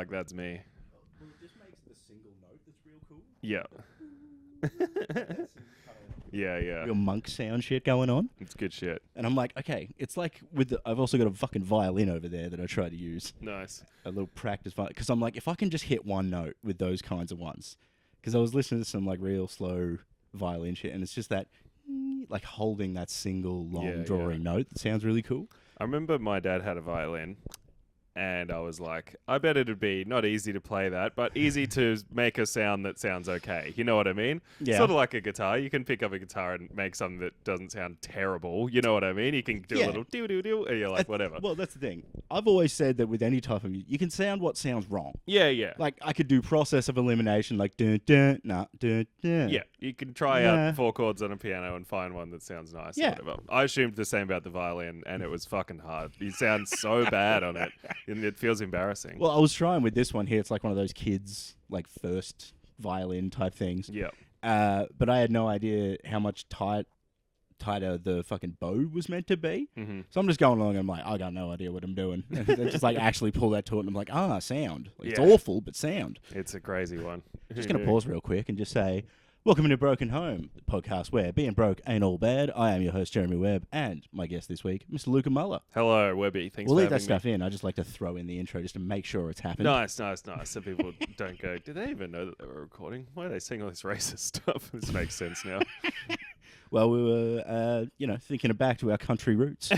like that's me. Well, it just makes the single note that's real cool. Yeah. Yeah. Real monk sound shit going on. It's good shit. And I'm like, okay, it's like I've also got a fucking violin over there that I try to use. Nice. A little practice violin. Because I'm like, if I can just hit one note with those kinds of ones. Because I was listening to some like real slow violin shit, and it's just that, like holding that single long drawing note that sounds really cool. I remember my dad had a violin, and I was like, I bet it'd be not easy to play that, but easy to make a sound that sounds okay. You know what I mean? Yeah. Sort of like a guitar. You can pick up a guitar and make something that doesn't sound terrible. You know what I mean? You can do a little doo-doo-doo, and you're like, whatever. Well, that's the thing. I've always said that with any type of music, you can sound what sounds wrong. Yeah. Like, I could do process of elimination, like, dun, dun, nah, dun, dun. Yeah, you can try out 4 chords on a piano and find one that sounds nice or whatever. I assumed the same about the violin, and it was fucking hard. You sound so bad on it, and it feels embarrassing. Well, I was trying with this one here. It's like one of those kids, like, first violin type things. Yeah. But I had no idea how much tighter the fucking bow was meant to be. Mm-hmm. So I'm just going along and I'm like, I got no idea what I'm doing. And then just like actually pull that to it and I'm like, sound. Like, it's awful, but sound. It's a crazy one. Just going to pause real quick and just say, welcome to Broken Home, the podcast where being broke ain't all bad. I am your host, Jeremy Webb, and my guest this week, Mr. Luka Muller. Hello, Webby. Thanks We'll for leave that having stuff in. I just like to throw in the intro just to make sure it's happened. Nice. So people don't go, did they even know that they were recording? Why are they saying all this racist stuff? This makes sense now. Well, we were, thinking back to our country roots. Oh,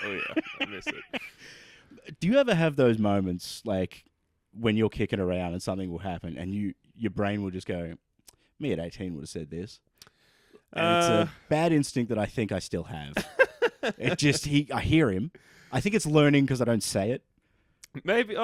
yeah. I miss it. Do you ever have those moments, like, when you're kicking around and something will happen and your brain will just go, me at 18 would have said this. And it's a bad instinct that I think I still have. I hear him. I think it's learning because I don't say it. Maybe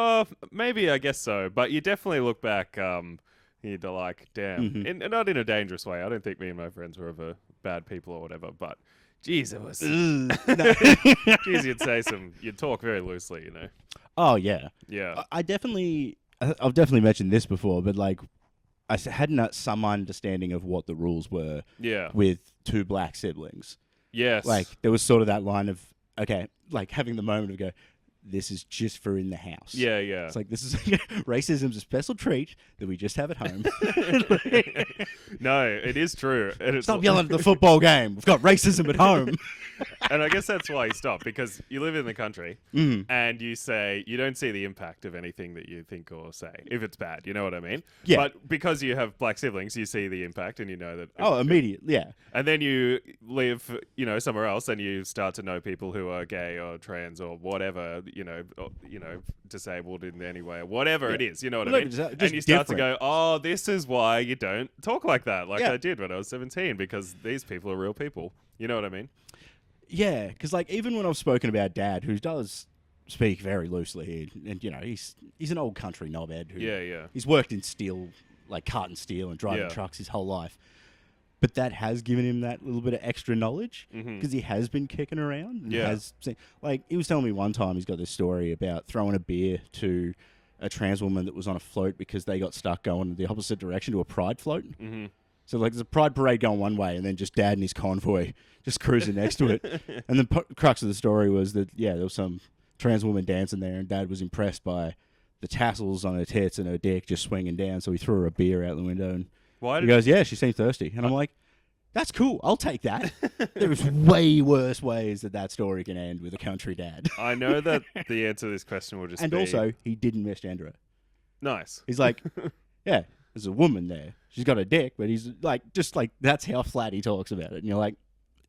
I guess so. But you definitely look back, you're like, damn. And not in a dangerous way. I don't think me and my friends were ever bad people or whatever, but geez, it was... Geez, you'd talk very loosely, you know. Oh, yeah. Yeah. I've definitely mentioned this before, but like, I had some understanding of what the rules were with 2 black siblings. Yes. Like, there was sort of that line of, okay, like having the moment of go, this is just for in the house. Yeah. It's like, this is racism's a special treat that we just have at home. No, it is true. And Stop yelling at the football game. We've got racism at home. And I guess that's why you stop, because you live in the country and you don't see the impact of anything that you think or say if it's bad. You know what I mean? Yeah. But because you have black siblings, you see the impact and you know that. Oh, immediately. Yeah. And then you live, somewhere else and you start to know people who are gay or trans or whatever, disabled in any way, or whatever it is. You know what I mean? And you start to go, oh, this is why you don't talk like that, I did when I was 17, because these people are real people. You know what I mean? Yeah, because like even when I've spoken about Dad, who does speak very loosely, and he's an old country knobhead who he's worked in steel, like carton steel, and driving trucks his whole life. But that has given him that little bit of extra knowledge because he has been kicking around. And has seen, like he was telling me one time he's got this story about throwing a beer to a trans woman that was on a float because they got stuck going the opposite direction to a pride float. Mm-hmm. So like there's a pride parade going one way and then just Dad and his convoy just cruising next to it. And the crux of the story was that, there was some trans woman dancing there and Dad was impressed by the tassels on her tits and her dick just swinging down. So he threw her a beer out the window and he goes, she seemed thirsty. And I'm like, that's cool. I'll take that. There's way worse ways that story can end with a country dad. I know that the answer to this question will just and be... And also, he didn't misgender her. Nice. He's like, there's a woman there. She's got a dick, but he's like, just like, that's how flat he talks about it. And you're like,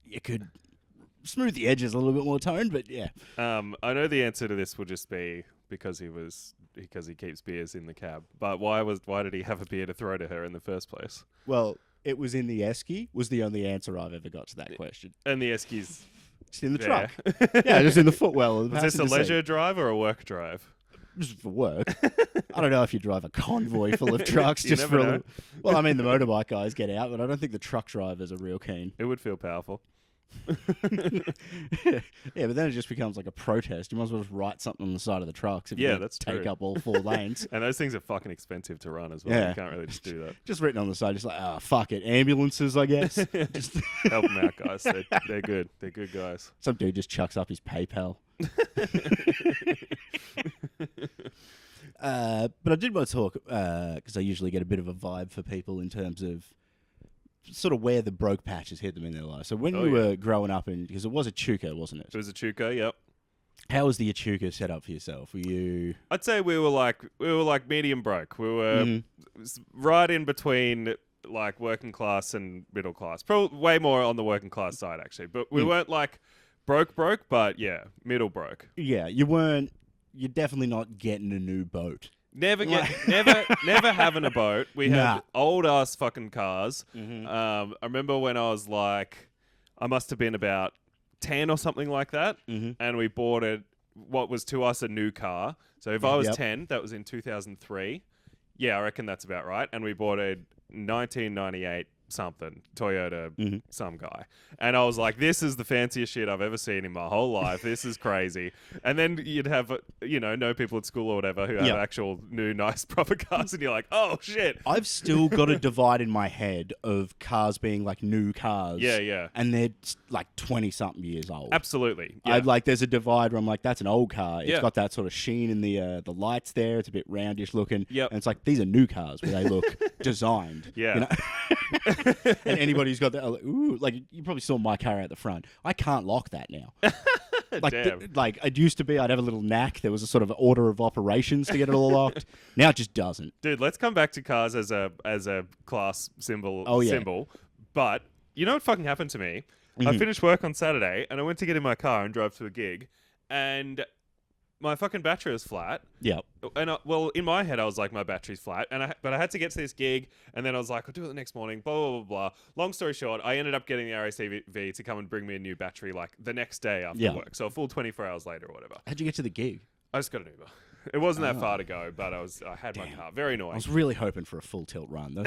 you could smooth the edges a little bit more toned, but yeah. I know the answer to this will just be because he keeps beers in the cab. But why did he have a beer to throw to her in the first place? Well, it was in the esky was the only answer I've ever got to that question. And the esky's just in the truck. Just in the footwell. Was this a leisure drive or a work drive? Just for work. I don't know if you drive a convoy full of trucks You just never for know. Well, I mean, the motorbike guys get out, but I don't think the truck drivers are real keen. It would feel powerful. But then it just becomes like a protest. You might as well just write something on the side of the trucks if you that's take true. up all 4 lanes. And those things are fucking expensive to run as well. Yeah. You can't really just do that. Just written on the side, just like, fuck it. Ambulances, I guess. Just help them out, guys. They're good. They're good guys. Some dude just chucks up his PayPal. But I did want to talk, because I usually get a bit of a vibe for people in terms of sort of where the broke patches hit them in their life. So when you were growing up, because it was a Echuca, wasn't it? It was a Echuca, yep. How was the Echuca set up for yourself? Were you... I'd say we were like medium broke. We were right in between like working class and middle class. Probably way more on the working class side, actually. But we weren't like broke, but yeah, middle broke. Yeah, you're definitely not getting a new boat. Never having a boat. We had old ass fucking cars. I remember when I was like, I must have been about 10 or something like that, and we bought what was to us a new car. So if I was 10, that was in 2003. Yeah, I reckon that's about right. And we bought a 1998 something Toyota some guy, and I was like, this is the fanciest shit I've ever seen in my whole life. This is crazy. And then you'd have know people at school or whatever who have actual new nice proper cars, and you're like, oh shit. I've still got a divide in my head of cars being like new cars, and they're like 20 something years old. Absolutely. There's a divide where I'm like, that's an old car. It's got that sort of sheen in the lights there. It's a bit roundish looking. And it's like, these are new cars where they look designed. And anybody who's got that, like you probably saw my car out the front. I can't lock that now. Like it used to be, I'd have a little knack. There was a sort of order of operations to get it all locked. Now it just doesn't. Dude, let's come back to cars as a class symbol. But you know what fucking happened to me? I finished work on Saturday and I went to get in my car and drove to a gig, and my fucking battery was flat. Yep. And in my head, I was like, my battery's flat. But I had to get to this gig, and then I was like, I'll do it the next morning, blah, blah, blah, blah. Long story short, I ended up getting the RACV to come and bring me a new battery like the next day after work. So a full 24 hours later or whatever. How'd you get to the gig? I just got an Uber. It wasn't that far to go, but I had my car. Very annoying. I was really hoping for a full tilt run. Those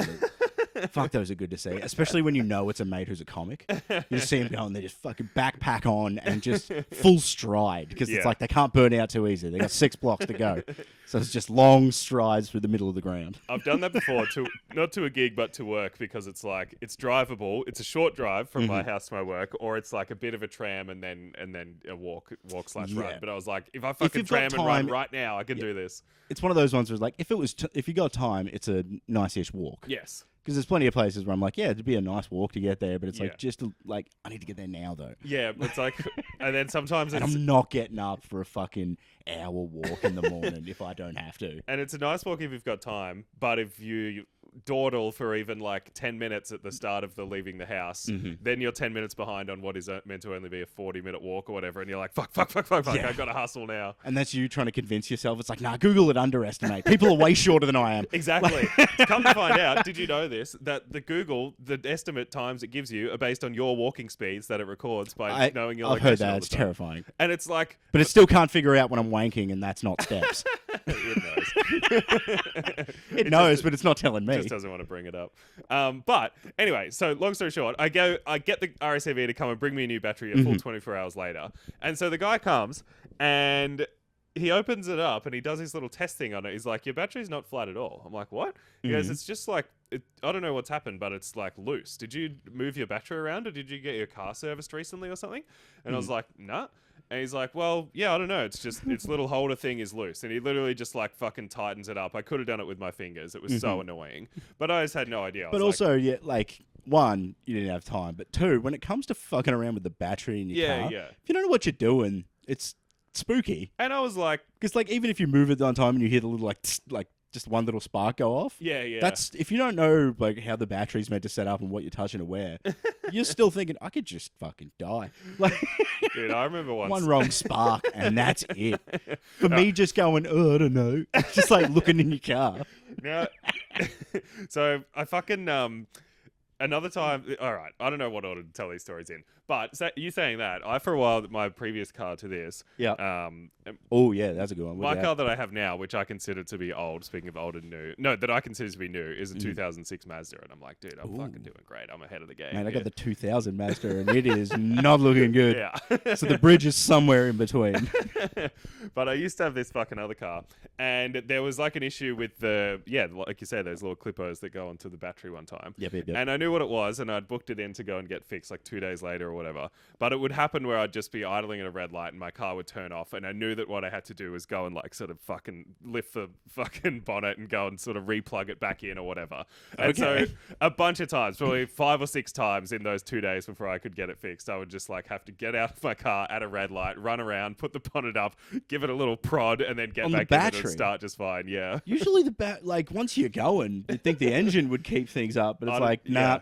are good to see, especially when you know it's a mate who's a comic. You just see him going, they just fucking backpack on and just full stride, because it's like they can't burn out too easy. They got 6 blocks to go, so it's just long strides through the middle of the ground. I've done that before, not to a gig but to work, because it's like it's drivable. It's a short drive from my house to my work, or it's like a bit of a tram and then a walk / run. But I was like, if I fucking tram and run right now, I can do this. It's one of those ones where like if you got time, it's a nice-ish walk. Yes. Because there's plenty of places where I'm like, it'd be a nice walk to get there, but it's I need to get there now though. Yeah, it's like, and then sometimes I'm not getting up for a fucking hour walk in the morning if I don't have to. And it's a nice walk if you've got time, but if you dawdle for even like 10 minutes at the start of leaving the house, then you're 10 minutes behind on what is meant to only be a 40-minute walk or whatever, and you're like, fuck, I've got to hustle now. And that's you trying to convince yourself. It's like, nah, Google it, underestimate. People are way shorter than I am. Exactly. Come to find out, did you know this? That the estimate times it gives you are based on your walking speeds that it records by knowing your location. I've heard that. It's terrifying. And it's like... But it still can't figure out when I'm wanking, and that's not steps. It knows. It knows, but it's not telling me. Just doesn't want to bring it up. But anyway, so long story short, I get the RSAV to come and bring me a new battery a full 24 hours later. And so the guy comes and he opens it up and he does his little test thing on it. He's like, your battery's not flat at all. I'm like, what? He goes, it's just like, I don't know what's happened, but it's like loose. Did you move your battery around, or did you get your car serviced recently or something? And I was like, nah. And he's like, well, yeah, I don't know. It's just, its little holder thing is loose. And he literally just like fucking tightens it up. I could have done it with my fingers. It was so annoying. But I just had no idea. But also, one, you didn't have time. But two, when it comes to fucking around with the battery in your car, if you don't know what you're doing, it's spooky. And I was like... Because like even if you move it on time and you hear the little like just one little spark go off. Yeah. That's if you don't know like how the battery's meant to set up and what you're touching or where, you're still thinking I could just fucking die. Like, dude, I remember once one wrong spark and that's it. For me, just going, I don't know, just like looking in your car. Now, so I fucking another time. All right, I don't know what order to tell these stories in, but you saying that, for a while, my previous car to this, oh yeah, that's a good one. My car that I have now, which I consider to be old, speaking of old and new, that I consider to be new, is a 2006 Mazda, and I'm like, dude, I'm fucking doing great. I'm ahead of the game. Man, I got the 2000 Mazda, and it is not looking good. Yeah. So the bridge is somewhere in between. But I used to have this fucking other car, and there was like an issue with like you said, those little clippos that go onto the battery one time. Yep. And I knew knew what it was, and I'd booked it in to go and get fixed like 2 days later or whatever. But it would happen where I'd just be idling at a red light and my car would turn off, and I knew that what I had to do was go and like sort of fucking lift the fucking bonnet and go and sort of replug it back in or whatever. And so a bunch of times, probably 5 or 6 times in those 2 days before I could get it fixed, I would just like have to get out of my car at a red light, run around, put the bonnet up, give it a little prod, and then get back in it and start just fine. Yeah. Usually like once you're going, you'd think the engine would keep things up, but it's like, nah.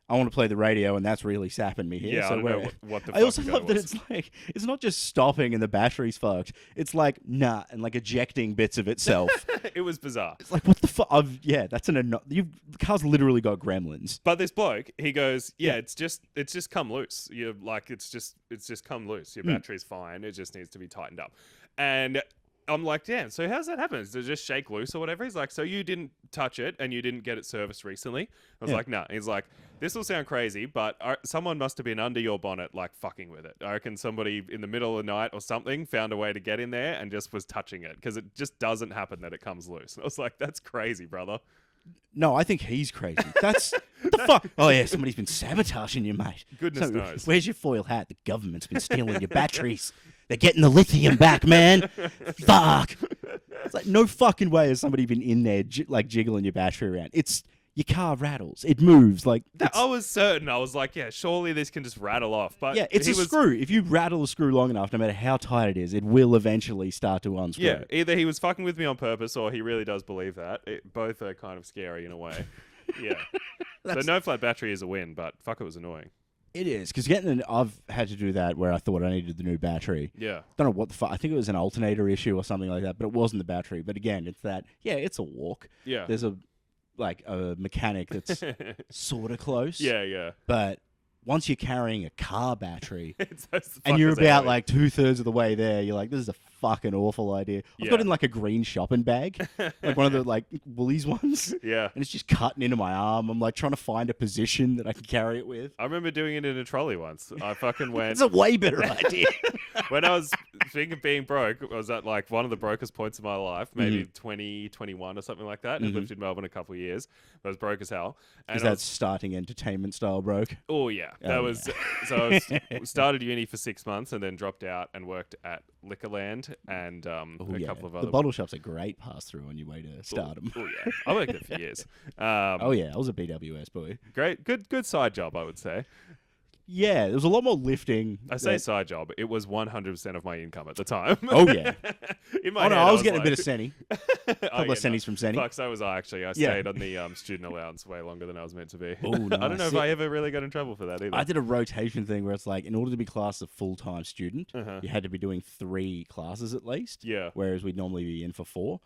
I want to play the radio, and that's really sapping me here. Yeah, so I don't know what the fuck I also love that it's like, it's not just stopping and the battery's fucked. It's like, nah, and like ejecting bits of itself. It was bizarre. It's like, what the fuck? The car's literally got gremlins. But this bloke, he goes, it's just come loose. You're like, it's just come loose. Your battery's fine. It just needs to be tightened up. And I'm like, damn, so how's that happen? Does it just shake loose or whatever? He's like, so you didn't touch it and you didn't get it serviced recently? I was like, nah. He's like, this will sound crazy, but someone must have been under your bonnet, like fucking with it. I reckon somebody in the middle of the night or something found a way to get in there and just was touching it, because it just doesn't happen that it comes loose. And I was like, that's crazy, brother. No, I think he's crazy. That's what the fuck. Oh yeah, somebody's been sabotaging you, mate. Goodness knows. Where's your foil hat? The government's been stealing your batteries. They're getting the lithium back, man. Fuck. It's like, no fucking way has somebody been in there like jiggling your battery around. It's your car rattles. It moves. Like I was certain. I was like, yeah, surely this can just rattle off. But yeah, it's a screw. If you rattle a screw long enough, no matter how tight it is, it will eventually start to unscrew. Yeah, either he was fucking with me on purpose or he really does believe that. Both are kind of scary in a way. Yeah. So no flat battery is a win, but fuck, it was annoying. It is, because I've had to do that where I thought I needed the new battery. Yeah. Don't know what the fuck. I think it was an alternator issue or something like that, but it wasn't the battery. But again, it's that, it's a walk. Yeah. There's a mechanic that's sort of close. Yeah. But once you're carrying a car battery and you're about like 2/3 of the way there, you're like, this is a fucking awful idea. I've got in like a green shopping bag, like one of the like Woolies ones. Yeah. And it's just cutting into my arm. I'm like trying to find a position that I can carry it with. I remember doing it in a trolley once. I fucking went. It's a way better idea. When I was thinking of being broke, I was at like one of the brokest points of my life, maybe 2021 or something like that. And I lived in Melbourne a couple of years. I was broke as hell. And is that starting entertainment style broke? Oh yeah, that was. So I started uni for 6 months and then dropped out and worked at Liquorland and a couple of other. The bottle shop's a great pass through on your way to stardom. Oh yeah, I worked there for years. I was a BWS boy. Great, good side job, I would say. Yeah, there was a lot more lifting. I say side job. It was 100% of my income at the time. Oh, yeah. In my head, I was getting a bit of Senny. A couple of Sennies from Senny. Fuck, so was I, actually. I stayed on the student allowance way longer than I was meant to be. Oh, nice. I don't know if I ever really got in trouble for that either. I did a rotation thing where it's like, in order to be classed as a full-time student, you had to be doing 3 classes at least. Yeah. Whereas we'd normally be in for 4.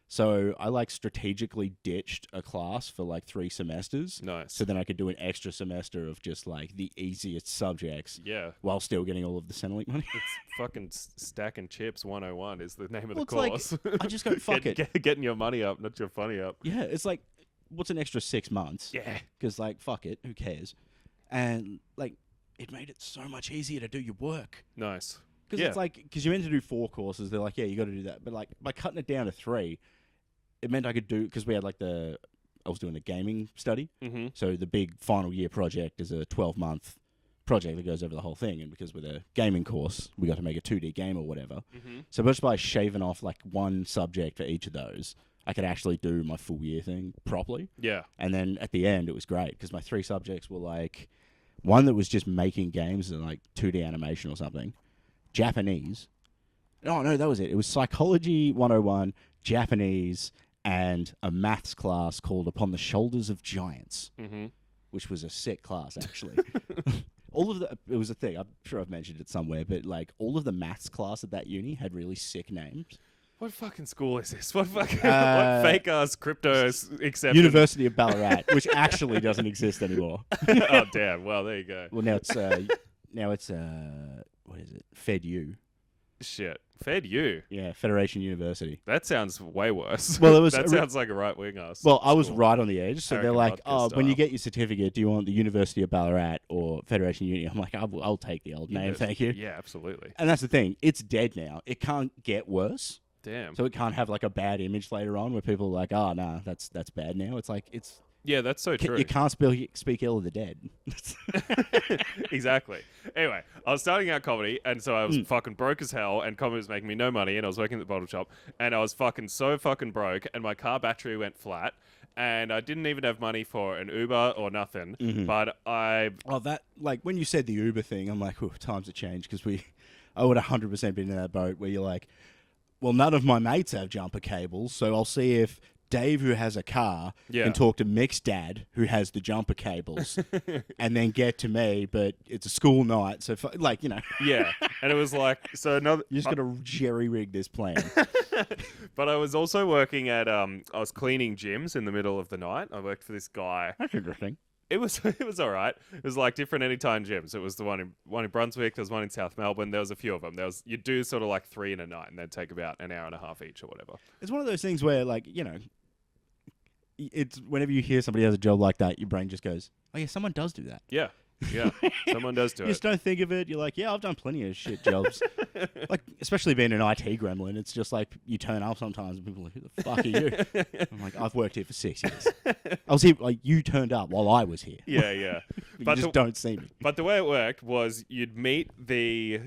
So I like strategically ditched a class for like 3 semesters. Nice. So then I could do an extra semester of just like the easiest subjects. Yeah. While still getting all of the Centrelink money. It's fucking stacking chips 101 is the name of the course. Like, I just go, fuck it. Getting your money up, not your funny up. Yeah. It's like, what's an extra 6 months? Yeah. Because like, fuck it. Who cares? And like, it made it so much easier to do your work. Nice. Because it's like, because you're meant to do 4 courses. They're like, yeah, you got to do that. But like, by cutting it down to 3, it meant I could do, because we had like I was doing a gaming study. Mm-hmm. So the big final year project is a 12-month project that goes over the whole thing. And because with a gaming course, we got to make a 2D game or whatever. Mm-hmm. So just by shaving off like 1 subject for each of those, I could actually do my full year thing properly. Yeah. And then at the end, it was great because my 3 subjects were like, one that was just making games and like 2D animation or something, Japanese. No, that was it. It was Psychology 101, Japanese, and a maths class called Upon the Shoulders of Giants, which was a sick class, actually. It was a thing. I'm sure I've mentioned it somewhere, but like all of the maths class at that uni had really sick names. What fucking school is this? What fucking what fake ass crypto except University of Ballarat, which actually doesn't exist anymore. Oh damn! Well, there you go. Well, now it's what is it? FedU. Shit. FedU? Yeah, Federation University. That sounds way worse. Well, it was that sounds like a right-wing ass. Well, I was right on the edge. So they're like, when you get your certificate, do you want the University of Ballarat or Federation Uni? I'm like, I'll take the old name, thank you. Yeah, absolutely. And that's the thing. It's dead now. It can't get worse. Damn. So it can't have like a bad image later on where people are like, oh, nah, that's bad now. It's like, it's Yeah, that's so true. You can't speak ill of the dead. Exactly. Anyway, I was starting out comedy, and so I was fucking broke as hell, and comedy was making me no money, and I was working at the bottle shop, and I was so fucking broke, and my car battery went flat, and I didn't even have money for an Uber or nothing, but when you said the Uber thing, I'm like, times have changed, because I would 100% been in that boat where you're like, well, none of my mates have jumper cables, so I'll see if Dave, who has a car, can talk to Mick's dad, who has the jumper cables, and then get to me, but it's a school night, so, Yeah, and it was like, so another... You just got to jerry-rig this plan. But I was also working at, I was cleaning gyms in the middle of the night. I worked for this guy. That's interesting. It was all right. It was like different anytime gyms. It was the one in Brunswick. There was one in South Melbourne. There was a few of them. You do sort of like 3 in a night, and they'd take about an hour and a half each or whatever. It's one of those things where, it's whenever you hear somebody has a job like that, your brain just goes, oh yeah, someone does do that. Yeah. Someone does do it. You just don't think of it. You're like, yeah, I've done plenty of shit jobs. Especially being an IT gremlin, it's just like you turn up sometimes and people are like, who the fuck are you? I'm like, I've worked here for 6 years. I was here, you turned up while I was here. Yeah. But you just don't see me. But the way it worked was you'd meet the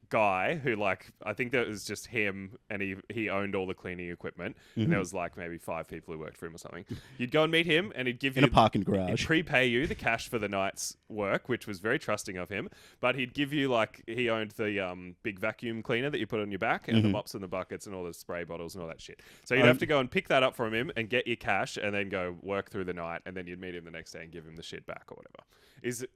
guy who, I think that was just him, and he owned all the cleaning equipment, and there was maybe 5 people who worked for him or something. You'd go and meet him, and he'd give you in a parking garage, he'd prepay you the cash for the night's work, which was very trusting of him. But he'd give you he owned the big vacuum cleaner that you put on your back, and the mops and the buckets and all the spray bottles and all that shit. So you'd have to go and pick that up from him and get your cash, and then go work through the night, and then you'd meet him the next day and give him the shit back or whatever.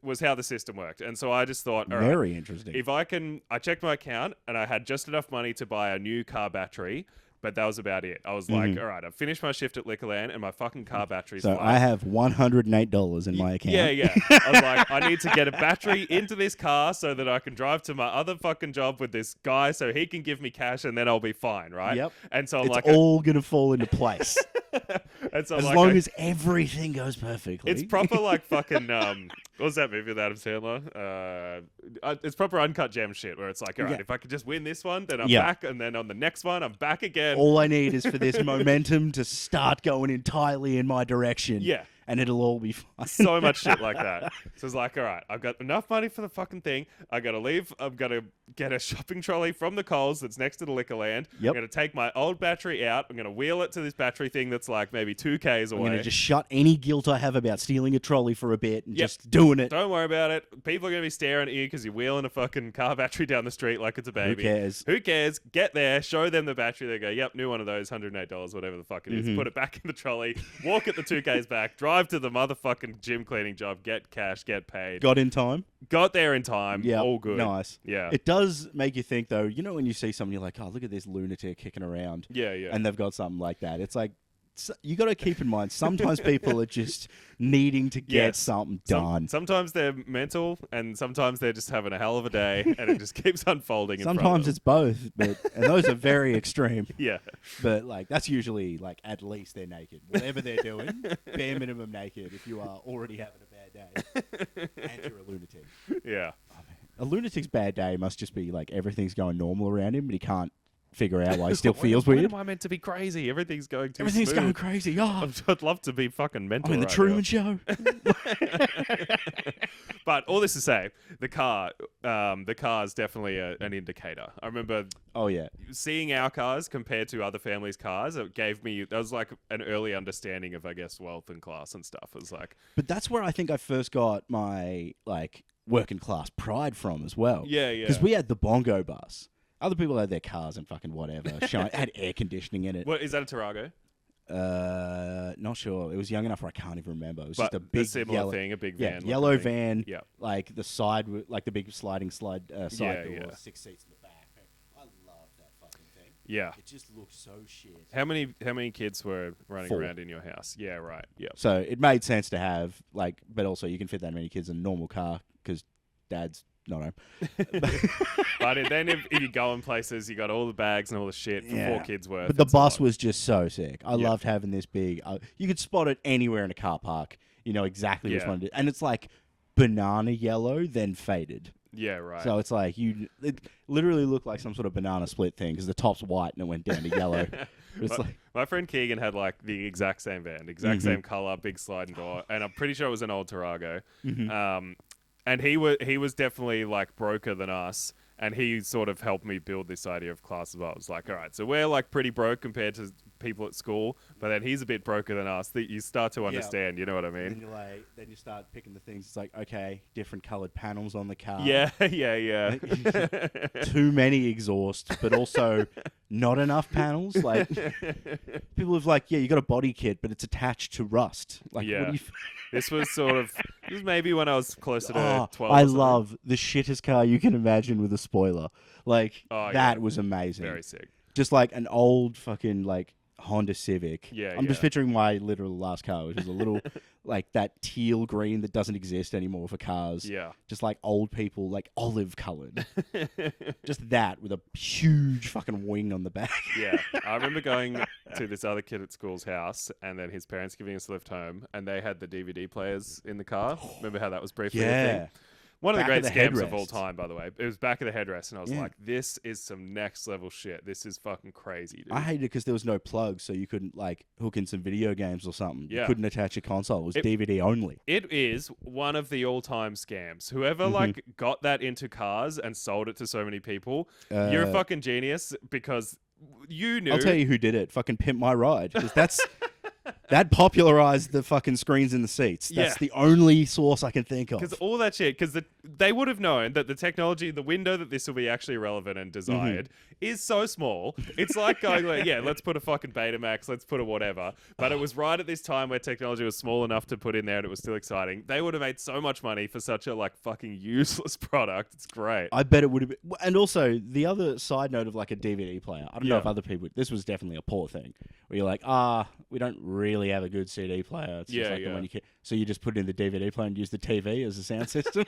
Was how the system worked. And so I just thought, all right, very interesting. If I checked my account and I had just enough money to buy a new car battery, but that was about it. I was like, all right, I've finished my shift at Liquorland and my fucking car battery's So I have $108 in my account. Yeah. I was like, I need to get a battery into this car so that I can drive to my other fucking job with this guy so he can give me cash and then I'll be fine, right? Yep. And so I'm it's all going to fall into place. And so as long as everything goes perfectly. It's proper fucking... what was that movie with Adam Sandler? It's proper Uncut Gem shit where it's like, all right, if I could just win this one, then I'm back, and then on the next one, I'm back again. All I need is for this momentum to start going entirely in my direction. Yeah. And it'll all be fine. So much shit like that. So it's like, all right, I've got enough money for the fucking thing. I got to leave. I've got to get a shopping trolley from the Coles that's next to the Liquorland. Yep. I'm going to take my old battery out. I'm going to wheel it to this battery thing that's maybe 2 Ks away. I'm going to just shut any guilt I have about stealing a trolley for a bit and just doing it. Don't worry about it. People are going to be staring at you because you're wheeling a fucking car battery down the street like it's a baby. Who cares? Get there, show them the battery. They go, yep, new one of those, $108, whatever the fuck it is. Put it back in the trolley, walk at the 2 Ks back, drive to the motherfucking gym cleaning job, get cash, get paid. Got in time? Got there in time. Yeah, all good. Nice. Yeah. It does make you think, though, when you see someone, you're like, oh, look at this lunatic kicking around. Yeah. And they've got something like that. It's like, you got to keep in mind, sometimes people are just needing to get something done. Sometimes they're mental, and sometimes they're just having a hell of a day, and it just keeps unfolding. Sometimes it's both, and those are very extreme. Yeah. But that's usually at least they're naked. Whatever they're doing, bare minimum naked if you are already having a bad day and you're a lunatic. Yeah. Oh, a lunatic's bad day must just be everything's going normal around him, but he can't figure out why he still feels weird. Why am I meant to be crazy? Everything's going too Everything's smooth. going crazy. Oh, I'd love to be fucking mental. I'm in the Truman Show. But all this to say, the car is definitely an indicator. I remember seeing our cars compared to other families' cars. It gave me, that was an early understanding of, I guess, wealth and class and stuff. It was But that's where I think I first got my working class pride from as well. Yeah. Because we had the bongo bus. Other people had their cars and fucking whatever. Had air conditioning in it. What is that, a Tarago? Not sure. It was young enough where I can't even remember. It was But just a big similar yellow thing, a big van. Yellow van. Yeah. The side, the big sliding side door, 6 seats in the back. I love that fucking thing. Yeah. It just looked so shit. How many kids were running 4. around in your house? Yeah, right. Yeah. So it made sense to have but also you can fit that many kids in a normal car because dad's not home. But then if you go in places, you got all the bags and all the shit for 4 kids worth. But the bus was just so sick. I loved having this big. You could spot it anywhere in a car park. You know exactly which one it is. And it's banana yellow, then faded. Yeah, right. So it's it literally looked like some sort of banana split thing because the top's white and it went down to yellow. My friend Keegan had like the exact same van, exact same color, big sliding door, and I'm pretty sure it was an old Tarago. And he was definitely like broker than us. And he sort of helped me build this idea of class as well. It was like, all right, so we're like pretty broke compared to people at school, but then he's a bit broker than us. That you start to understand, you know what I mean? And then you start picking the things. It's like, okay, different colored panels on the car. Yeah. Too many exhausts, but also not enough panels. Like people have like, you got a body kit, but it's attached to rust. Like, what do you? This was maybe when I was closer to 12. I love the shittest car you can imagine with a spoiler. Like, that was amazing. Very sick. Just like an old fucking like Honda Civic. Yeah, I'm just picturing my literal last car, which is a little like that teal green that doesn't exist anymore for cars. Yeah. Just like old people, like olive colored. Just that with a huge fucking wing on the back. Yeah. I remember going to this other kid at school's house and then his parents giving us a lift home and they had the DVD players in the car. Remember how that was briefly a thing? One of the great scams of all time, by the way. It was back of the headrest, and I was like, this is some next level shit. This is fucking crazy, dude. I hated it because there was no plug, so you couldn't like hook in some video games or something. Yeah. You couldn't attach a console. It was DVD only. It is one of the all-time scams. Whoever like got that into cars and sold it to so many people, you're a fucking genius because you knew. I'll tell you who did it. Fucking Pimp My Ride. Because that popularized the fucking screens in the seats. That's the only source I can think of. Because all that shit, because they would have known that the technology, the window that this will be actually relevant and desired is so small. It's like going, like, let's put a fucking Betamax, let's put a whatever. But it was right at this time where technology was small enough to put in there and it was still exciting. They would have made so much money for such a like fucking useless product. It's great. I bet it would have been. And also, the other side note of like a DVD player, I don't know if other people, this was definitely a poor thing, where you're like, we don't really have a good CD player. It's just like the one you can. So you just put it in the DVD player and use the TV as a sound system.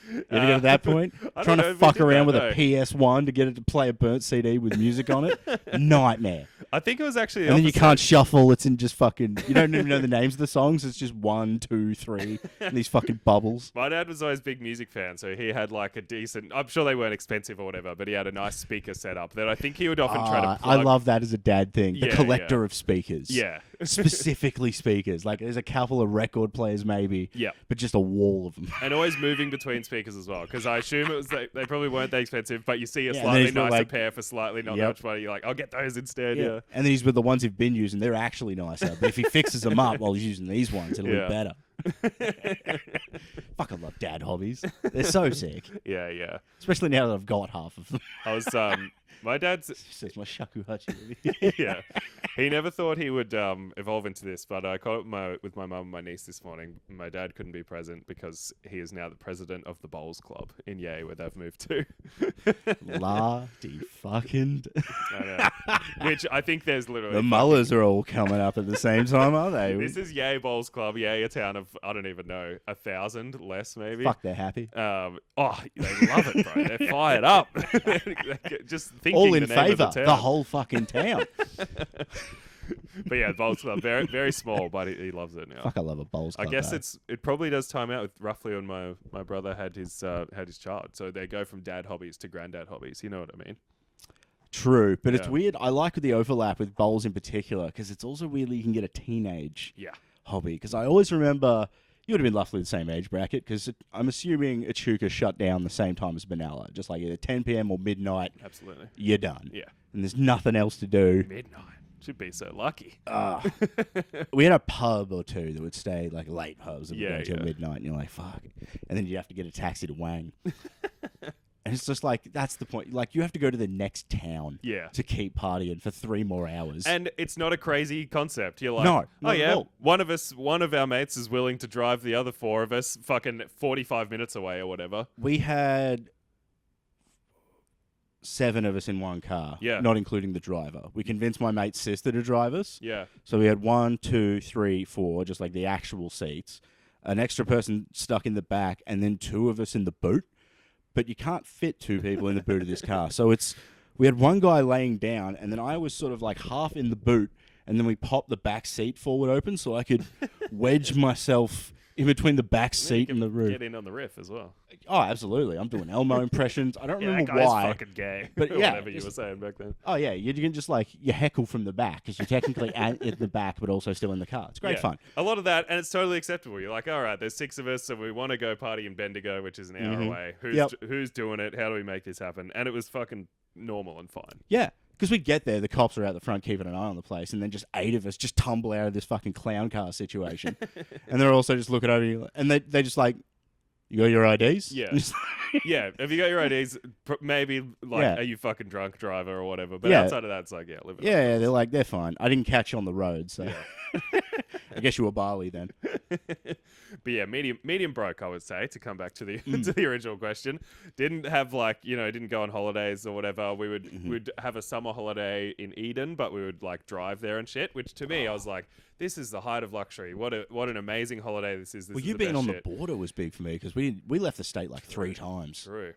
You ever get to that point? Trying to fuck around with a PS1 to get it to play a burnt CD with music on it? Nightmare. I think it was actually and then you can't shuffle. It's in just fucking... You don't even know the names of the songs. It's just 1, 2, 3. And these fucking bubbles. My dad was always a big music fan, so he had like a decent... I'm sure they weren't expensive or whatever, but he had a nice speaker setup that I think he would often try to plug. I love that as a dad thing. The collector of speakers. Yeah. Specifically speakers. Like, there's a couple of record players maybe. Yeah. But just a wall of them. And always moving between speakers as well, because I assume it was they probably weren't that expensive, but you see a slightly nicer pair for slightly not that much money. You're like, I'll get those instead. Yeah. And these were the ones he've been using. They're actually nicer. But if he fixes them up while he's using these ones, it'll be better. Fuck, I love dad hobbies. They're so sick. Yeah. Especially now that I've got half of them. I was my dad's says my shakuhachi. Yeah, he never thought he would evolve into this, but I caught up with my mum and my niece this morning. My dad couldn't be present because he is now the president of the bowls club in Yay, where they've moved to. Fucking. I know. Which I think there's literally the Mullers are all coming up at the same time, are they? This is Yay Bowls Club. Yay, a town of I don't even know 1,000 less maybe. Fuck, they're happy. They love it, bro. They're fired up. Just thinking all in favour. The whole fucking town. But yeah, Bowls Club, very very small, but he loves it now. Fuck, I love a Bowls Club. I guess it probably does time out with roughly when my brother had his child. So they go from dad hobbies to granddad hobbies. You know what I mean? True, but it's weird. I like the overlap with bowls in particular because it's also weird that you can get a teenage hobby. Because I always remember you would have been roughly the same age bracket because I'm assuming Echuca shut down the same time as Benalla, just like either 10 p.m. or midnight. Absolutely, you're done. Yeah, and there's nothing else to do. Midnight. Should be so lucky. We had a pub or two that would stay like late pubs that would go till midnight, and you're like, fuck. And then you have to get a taxi to Wang. And it's just like, that's the point. Like, you have to go to the next town to keep partying for 3 more hours. And it's not a crazy concept. You're like, no, one of our mates is willing to drive the other 4 of us fucking 45 minutes away or whatever. We had 7 of us in one car, not including the driver. We convinced my mate's sister to drive us. Yeah. So we had 1, 2, 3, 4, just like the actual seats, an extra person stuck in the back, and then 2 of us in the boot. But you can't fit 2 people in the boot of this car. So we had one guy laying down, and then I was sort of like half in the boot, and then we popped the back seat forward open so I could wedge myself in between the back seat and the roof. Get in on the riff as well. Oh, absolutely. I'm doing Elmo impressions. I don't remember that guy's why. Fucking gay. But whatever you were saying back then. Oh yeah, you can just you heckle from the back because you're technically at the back, but also still in the car. It's great fun. A lot of that, and it's totally acceptable. You're like, all right, there's 6 of us, so we want to go party in Bendigo, which is an hour away. Who's doing it? How do we make this happen? And it was fucking normal and fine. Yeah. Because we get there, the cops are out the front keeping an eye on the place, and then just 8 of us just tumble out of this fucking clown car situation. And they're also just looking over you, and they just like, you got your IDs? Yeah. Yeah. Have you got your IDs? Maybe, are you fucking drunk driver or whatever? But outside of that, it's like, live it up. They're like, they're fine. I didn't catch you on the road, so I guess you were Bali then. But yeah, medium broke, I would say, to come back to the to the original question. Didn't have didn't go on holidays or whatever. We would have a summer holiday in Eden, but we would drive there and shit. Which to me, I was like, this is the height of luxury. What an amazing holiday this is. You being on the border was big for me because we left the state 3 times. True.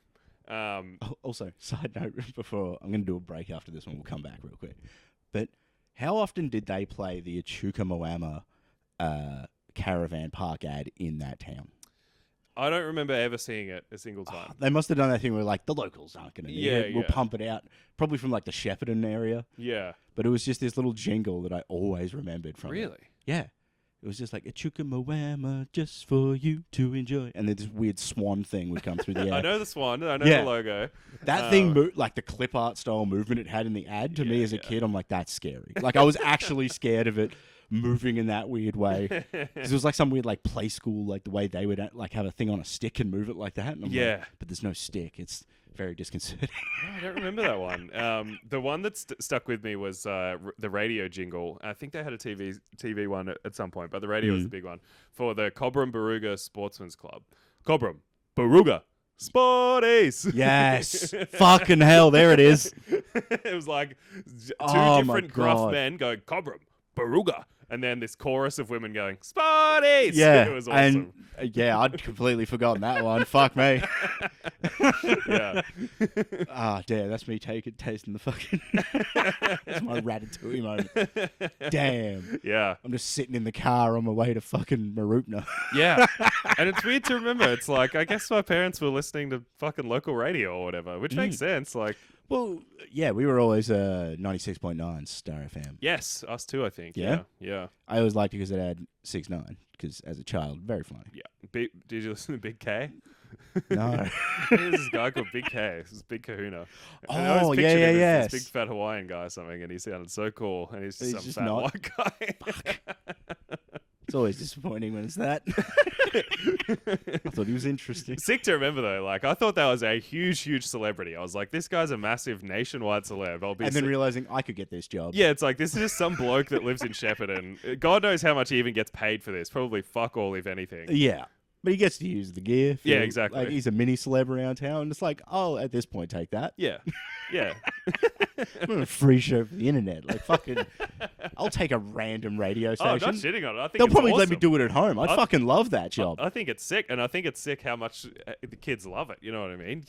Also, side note before I'm going to do a break after this one. We'll come back real quick. But how often did they play the Echuca Moama caravan park ad in that town? I don't remember ever seeing it a single time. They must have done that thing where the locals aren't going to need it. We'll pump it out, probably from the Shepparton area. Yeah. But it was just this little jingle that I always remembered from Really? It. Yeah. It was just Echuca Moama, just for you to enjoy. And then this weird swan thing would come through the air. I know the swan. I know the logo. That thing, the clip art style movement it had in the ad, to me as a kid, I'm like, that's scary. I was actually scared of it moving in that weird way. Because it was some weird play school, the way they would have a thing on a stick and move it like that. And I'm like, but there's no stick. It's very disconcerting. I don't remember that one. The one that stuck with me was the radio jingle. I think they had a TV one at some point, but the radio was the big one for the Cobram Baruga Sportsman's Club. Cobram Baruga Sporties. Yes. Fucking hell, there it is. It was two different gruff men going Cobram Baruga. And then this chorus of women going, Sporties! Yeah. It was awesome. And, I'd completely forgotten that one. Fuck me. Yeah. Damn, that's me tasting the fucking... That's my Ratatouille moment. Damn. Yeah. I'm just sitting in the car on my way to fucking Marupna. Yeah. And it's weird to remember. It's I guess my parents were listening to fucking local radio or whatever, which makes sense. Well, yeah, we were always 96.9 Star FM. Yes, us too, I think. Yeah? Yeah. I always liked it because it had 6-9, because as a child, very funny. Yeah. Did you listen to Big K? No. There's this guy called Big K. This is Big Kahuna. Oh, yeah. This big fat Hawaiian guy or something, and he sounded so cool, and he's just some fat not. white guy. Fuck. It's always disappointing when it's that. I thought he was interesting. Sick to remember though. I thought that was a huge celebrity. I was like, this guy's a massive nationwide celeb. And then realizing I could get this job. Yeah, it's this is just some bloke that lives in Shepparton. God knows how much he even gets paid for this. Probably fuck all, if anything. Yeah. But he gets to use the gear. Yeah, exactly. He's a mini celeb around town. And it's I'll at this point take that. Yeah. Yeah. I'm on a free show for the internet. Fucking, I'll take a random radio station. Oh, I'm not shitting on it. I think they'll probably awesome. let me do it at home. I fucking love that job. I think it's sick, and I think it's sick how much the kids love it. You know what I mean?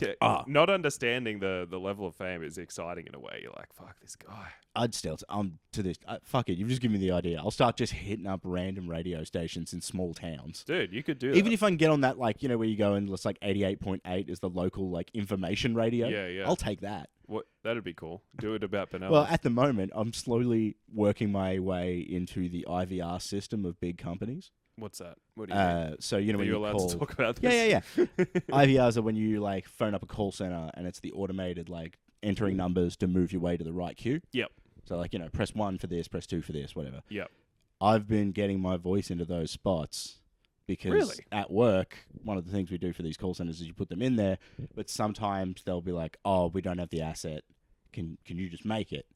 Not understanding the level of fame is exciting in a way. You're like, fuck this guy. I'd still, to this, fuck it. You've just given me the idea. I'll start just hitting up random radio stations in small towns. Dude, you could do that. Even if I can get on that, where you go and it's 88.8 is the local, information radio. Yeah. I'll take that. What? That'd be cool. Do it about Benalla. Well, at the moment, I'm slowly working my way into the IVR system of big companies. What's that? What do you mean? So, when you allowed call... to talk about this? Yeah. IVRs are when you, phone up a call center and it's the automated, entering numbers to move your way to the right queue. Yep. So, press 1 for this, press 2 for this, whatever. Yep. I've been getting my voice into those spots because at work, one of the things we do for these call centers is you put them in there, but sometimes they'll be like, oh, we don't have the asset. Can you just make it?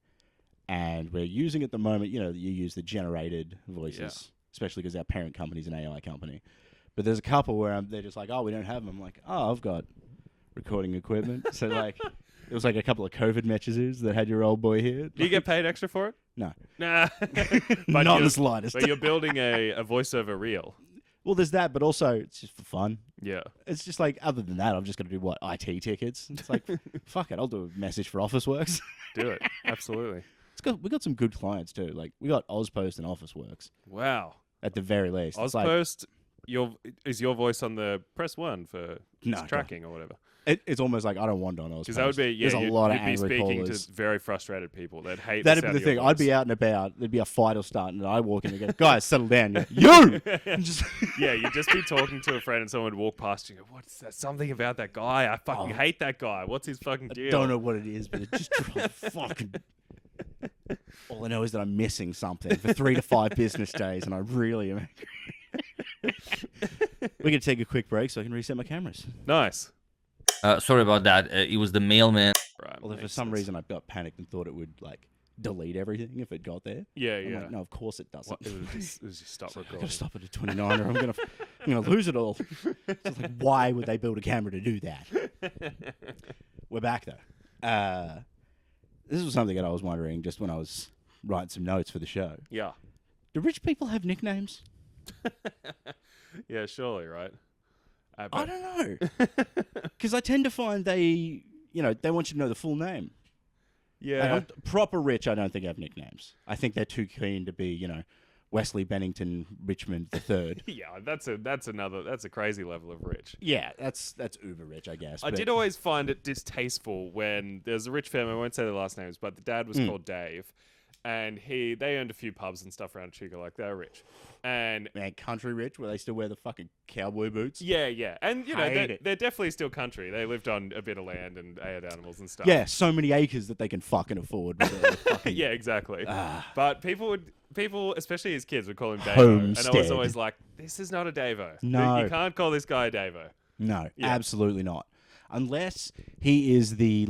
And we're using at the moment, you use the generated voices, especially because our parent company's an AI company. But there's a couple where they're just like, oh, we don't have them. I'm like, oh, I've got recording equipment. So, it was a couple of COVID messages that had your old boy here. Do you get paid extra for it? No. Nah. Not the slightest. But you're building a voiceover reel. Well, there's that, but also it's just for fun. Yeah. It's just other than that, I'm just going to do what? IT tickets? It's fuck it, I'll do a message for Officeworks. Do it. Absolutely. We got some good clients too. We got Ozpost and Officeworks. Wow. At the very least. Ozpost, is your voice on the press 1 for tracking or whatever? It's almost like I don't want on. Because that would be there's a lot of angry speaking callers. To very frustrated people that hate. That'd be the thing. I'd be out and about. There'd be a fight or starting, and I walk in and go, "Guys, settle down." You. Just you'd just be talking to a friend, and someone would walk past you. And go, what's that? Something about that guy? I fucking hate that guy. What's his fucking deal? I don't know what it is, but it just drives fucking. All I know is that I'm missing something for 3 to 5 business days, and I really am angry. We're gonna take a quick break so I can reset my cameras. Nice. Sorry about that. It was the mailman. Right, well, if for some reason I got panicked and thought it would like delete everything if it got there. Yeah, I'm like, no, of course it doesn't. It was just stop recording. I gotta stop it at 29 or I'm gonna lose it all. So it's like, why would they build a camera to do that? We're back though. This was something that I was wondering just when I was writing some notes for the show. Yeah. Do rich people have nicknames? Yeah, surely, right? I don't know. Because I tend to find they want you to know the full name. Yeah. Like, proper rich, I don't think have nicknames. I think they're too keen to be, Wesley Bennington Richmond III. Yeah, that's a crazy level of rich. Yeah, that's uber rich, I guess. I did always find it distasteful when there's a rich family, I won't say their last names, but the dad was called Dave. And they owned a few pubs and stuff around Chuka, like they're rich. And man, country rich, where they still wear the fucking cowboy boots. Yeah. And they're definitely still country. They lived on a bit of land and had animals and stuff. Yeah, so many acres that they can fucking afford. Yeah, exactly. But people, especially his kids, would call him Davo. And I was always like, this is not a Davo. No. You can't call this guy a Davo. No, absolutely not. Unless he is the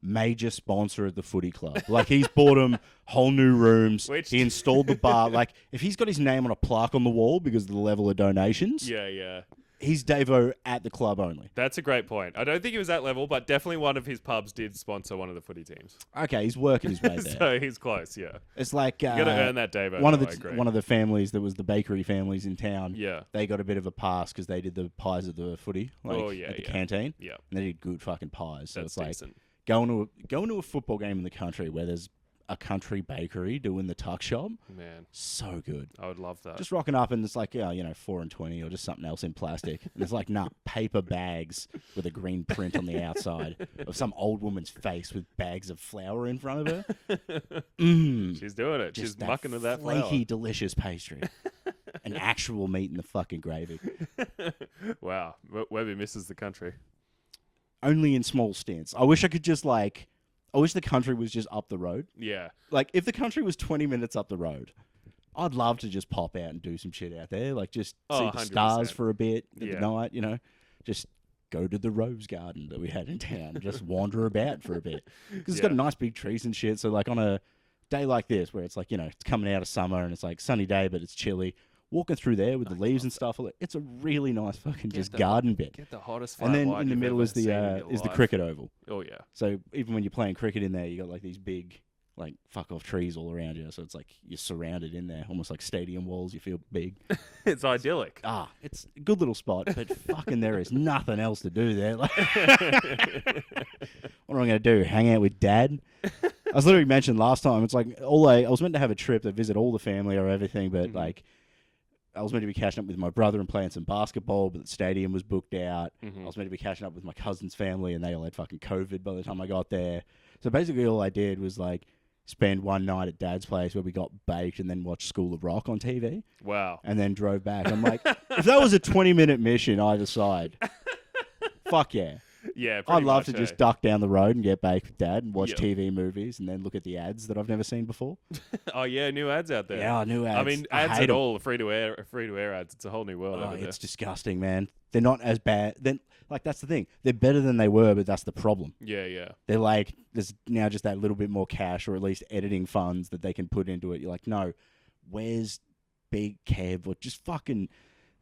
major sponsor of the footy club. Like he's bought him whole new rooms. He installed the bar. Like if he's got his name on a plaque on the wall because of the level of donations. Yeah. He's Davo at the club only. That's a great point. I don't think he was that level, but definitely one of his pubs did sponsor one of the footy teams. Okay, he's working his way there. So he's close, yeah. It's like... you got to earn that, Davo. One of the families that was the bakery families in town. Yeah. They got a bit of a pass because they did the pies at the footy. At the canteen. Yeah. And they did good fucking pies. So that's it's decent. Going to a football game in the country where there's a country bakery doing the tuck shop. Man, so good. I would love that. Just rocking up and it's like, 4 and 20 or just something else in plastic. And it's like, paper bags with a green print on the outside of some old woman's face with bags of flour in front of her. She's doing it. She's mucking with that flour. Flaky, delicious pastry. And actual meat in the fucking gravy. Wow. Webby misses the country. Only in small stints. I wish I could just I wish the country was just up the road. Yeah. Like if the country was 20 minutes up the road, I'd love to just pop out and do some shit out there. Like just see the stars for a bit at the night, just go to the rose garden that we had in town. Just wander about for a bit. Because it's got nice big trees and shit. So like on a day like this where it's like, it's coming out of summer and it's like sunny day, but it's chilly. Walking through there with the leaves and stuff, it's a really nice fucking garden bit. Get the hottest and then in the middle is the cricket oval. Oh yeah. So even when you're playing cricket in there, you got like these big fuck off trees all around you. So it's like you're surrounded in there, almost like stadium walls. You feel big. It's idyllic. It's a good little spot, but fucking there is nothing else to do there. What am I going to do? Hang out with Dad? I was literally mentioned last time. It's like I was meant to have a trip to visit all the family or everything, but I was meant to be catching up with my brother and playing some basketball, but the stadium was booked out. I was meant to be catching up with my cousin's family, and they all had fucking COVID by the time I got there. So basically all I did was spend one night at Dad's place where we got baked and then watched School of Rock on TV. Wow. And then drove back. I'm like, if that was a 20-minute mission either side, fuck yeah. Yeah, I'd love to just duck down the road and get baked with Dad and watch TV movies and then look at the ads that I've never seen before. Oh yeah, new ads out there. Yeah, new ads. I mean, ads at all, free to air ads. It's a whole new world over there. It's disgusting, man. They're not as bad. That's the thing. They're better than they were, but that's the problem. Yeah. They're there's now just that little bit more cash or at least editing funds that they can put into it. You're like, no, where's Big Kev or just fucking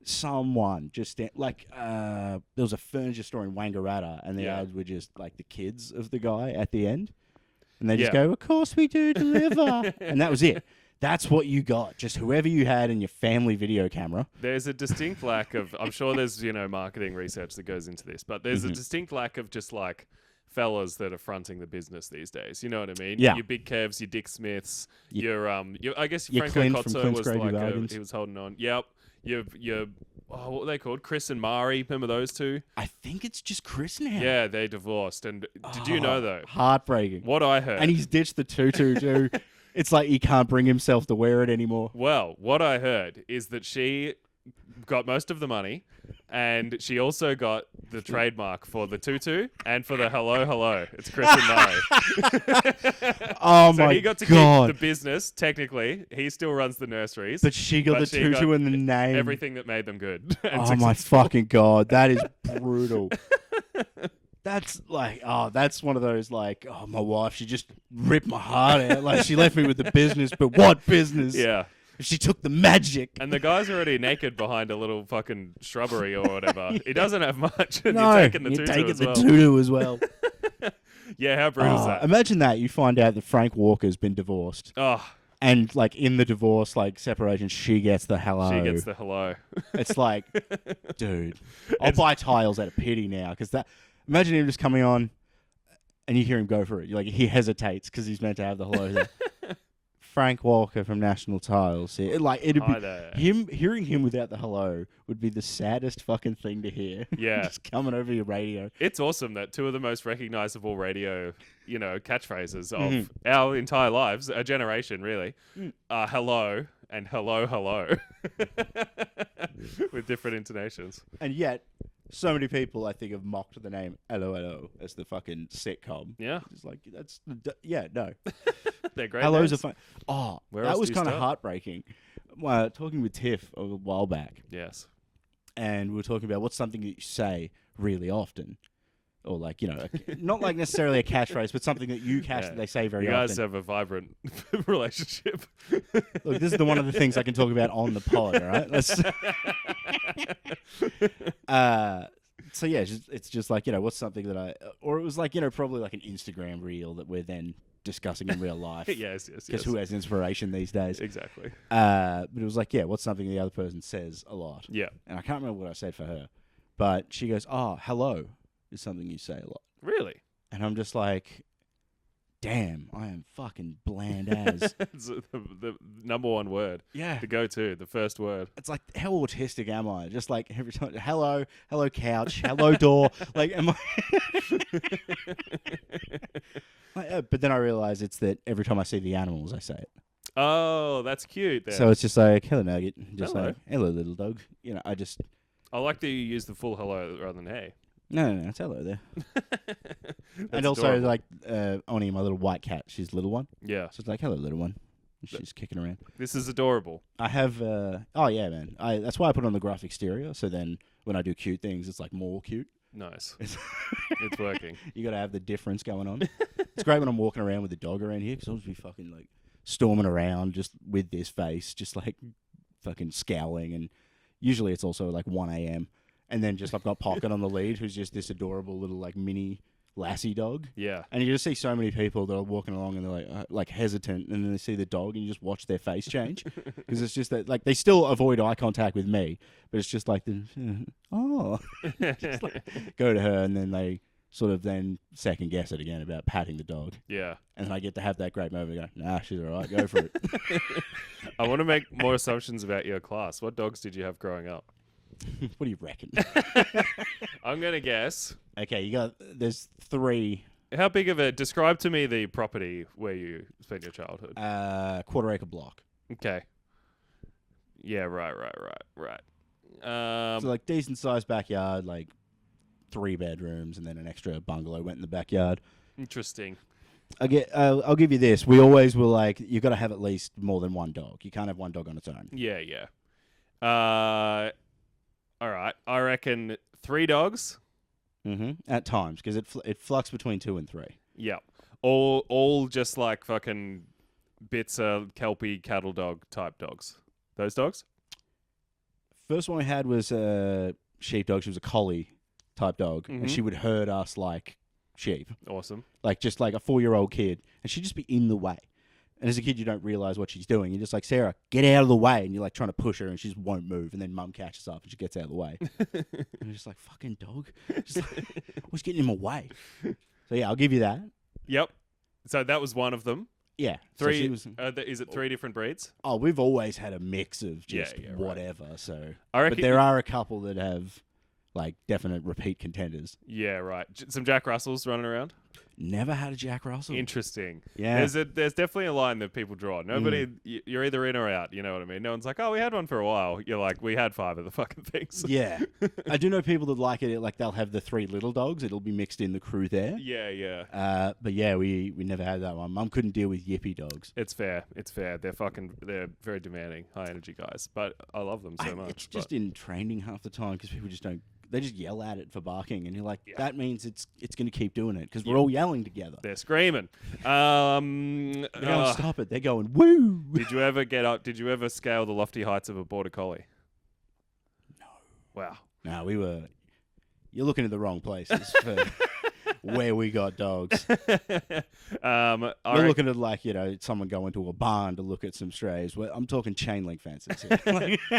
someone there was a furniture store in Wangaratta and the ads were just the kids of the guy at the end and they just go, of course we do deliver. And that was it. That's what you got. Just whoever you had in your family video camera. There's a distinct lack of, I'm sure there's, marketing research that goes into this, but there's a distinct lack of just fellas that are fronting the business these days. You know what I mean? Yeah. Your Big Kevs, your Dick Smiths, your I guess your Franco Clint from Cozzo Clint's was Gravy Bargains. he was holding on. Yep. what are they called? Chris and Mari. Remember those two? I think it's just Chris now. Yeah, they divorced. And did you know though? Heartbreaking. What I heard. And he's ditched the tutu too. It's like he can't bring himself to wear it anymore. Well, what I heard is that she got most of the money, and she also got the trademark for the tutu and for the hello. It's Chris and Mari. Oh so my he got to God. keep the business. Technically, he still runs the nurseries, But she got the tutu and the name. Everything that made them good. Oh my fucking God, that is brutal. That's like, that's one of those like, my wife, she just ripped my heart out. Like she left me with the business, but what business? Yeah. She took the magic. And the guy's already naked behind a little fucking shrubbery or whatever. Yeah. He doesn't have much. And no, you're taking the tutu as well. Yeah, how brutal is that? Imagine that. You find out that Frank Walker's been divorced. Oh. And like in the divorce, like separation, she gets the hello. She gets the hello. It's like, dude, I'll buy tiles out of pity now. Because that, imagine him just coming on and you hear him go for it. You're like, he hesitates because he's meant to have the hello there. Frank Walker from National Tiles. Like it'd be hearing him without the hello would be the saddest fucking thing to hear. Yeah, just coming over your radio. It's awesome that two of the most recognizable radio, catchphrases of our entire lives, a generation really, are hello and hello, with different intonations. And yet, so many people I think have mocked the name Hello as the fucking sitcom. Yeah, it's like no. They're great. Hellos names. are fun. Oh, Where that else was do you kind of start? heartbreaking. Talking with Tiff a while back. Yes. And we were talking about what's something that you say really often. Or like, not like necessarily a catchphrase, but something that you they say very often. You guys have a vibrant relationship. Look, this is one of the things I can talk about on the pod, all right? So yeah, it's just like, what's something that or it was like, probably like an Instagram reel that we're then discussing in real life. Yes. Because who has inspiration these days? Exactly. But it was like, what's something the other person says a lot? Yeah. And I can't remember what I said for her, but she goes, hello is something you say a lot. Really? And I'm just like, damn, I am fucking bland as. It's the number one word. Yeah. The go-to, the first word. It's like, how autistic am I? Just like every time, hello couch, hello door. Like, am I? But then I realize it's that every time I see the animals, I say it. Oh, that's cute. Then. So it's just like, hello nugget. Just hello. like, hello little dog. I like that you use the full hello rather than hey. No, it's hello there. And also, adorable. like, Oni, my little white cat, she's the little one. Yeah. So it's like, hello, little one. And she's kicking around. This is adorable. I have, oh, yeah, man. That's why I put on the graphic stereo. So then when I do cute things, it's like more cute. Nice. It's working. You got to have the difference going on. It's great when I'm walking around with the dog around here because I'll just be fucking, like, storming around just with this face, just, like, fucking scowling. And usually it's also, like, 1 a.m. And then just I've got Pocket on the lead, who's just this adorable little like mini lassie dog. Yeah. And you just see so many people that are walking along and they're like hesitant, and then they see the dog and you just watch their face change because it's just that like they still avoid eye contact with me, but it's just like just like, go to her and then they sort of then second guess it again about patting the dog. Yeah. And then I get to have that great moment. Go, nah, she's all right. Go for it. I want to make more assumptions about your class. What dogs did you have growing up? What do you reckon? I'm going to guess. Okay, there's 3. How big of describe to me the property where you spent your childhood. Quarter-acre block. Okay. Yeah, right. So like decent-sized backyard, like 3 bedrooms, and then an extra bungalow went in the backyard. Interesting. I'll give you this. We always were like, you've got to have at least more than one dog. You can't have one dog on its own. Yeah. All right. I reckon 3 dogs. Mm-hmm. At times, because it flux between 2 and 3. Yeah. All just like fucking bits of Kelpie cattle dog type dogs. Those dogs? First one we had was a sheepdog. She was a collie type dog, and she would herd us like sheep. Awesome. Like just like a 4-year-old kid, and she'd just be in the way. And as a kid, you don't realize what she's doing. You're just like, Sarah, get out of the way. And you're like trying to push her and she just won't move. And then mum catches up and she gets out of the way. And you're just like, fucking dog. Just like, what's getting in my way? So yeah, I'll give you that. Yep. So that was one of them. Yeah. Three. Is it 3 different breeds? Oh, we've always had a mix of just whatever. Right. So, but there are a couple that have like definite repeat contenders. Yeah, right. Some Jack Russells running around. Never had a Jack Russell. Interesting. Yeah. There's definitely a line that people draw. Nobody, you're either in or out. You know what I mean? No one's like, oh, we had one for a while. You're like, we had 5 of the fucking things. Yeah. I do know people that like it. Like they'll have the 3 little dogs. It'll be mixed in the crew there. Yeah, yeah. But yeah, we never had that one. Mum couldn't deal with yippy dogs. It's fair. They're very demanding, high energy guys. But I love them so much. It's just in training half the time because people just don't. They just yell at it for barking, and you're like, that means it's going to keep doing it because we're all yelling together. They're screaming. They don't stop it. They're going woo. Did you ever get up? Did you ever scale the lofty heights of a border collie? No. Wow. No, we were. You're looking at the wrong places for where we got dogs. We're looking at like someone going to a barn to look at some strays. I'm talking chain link fences here.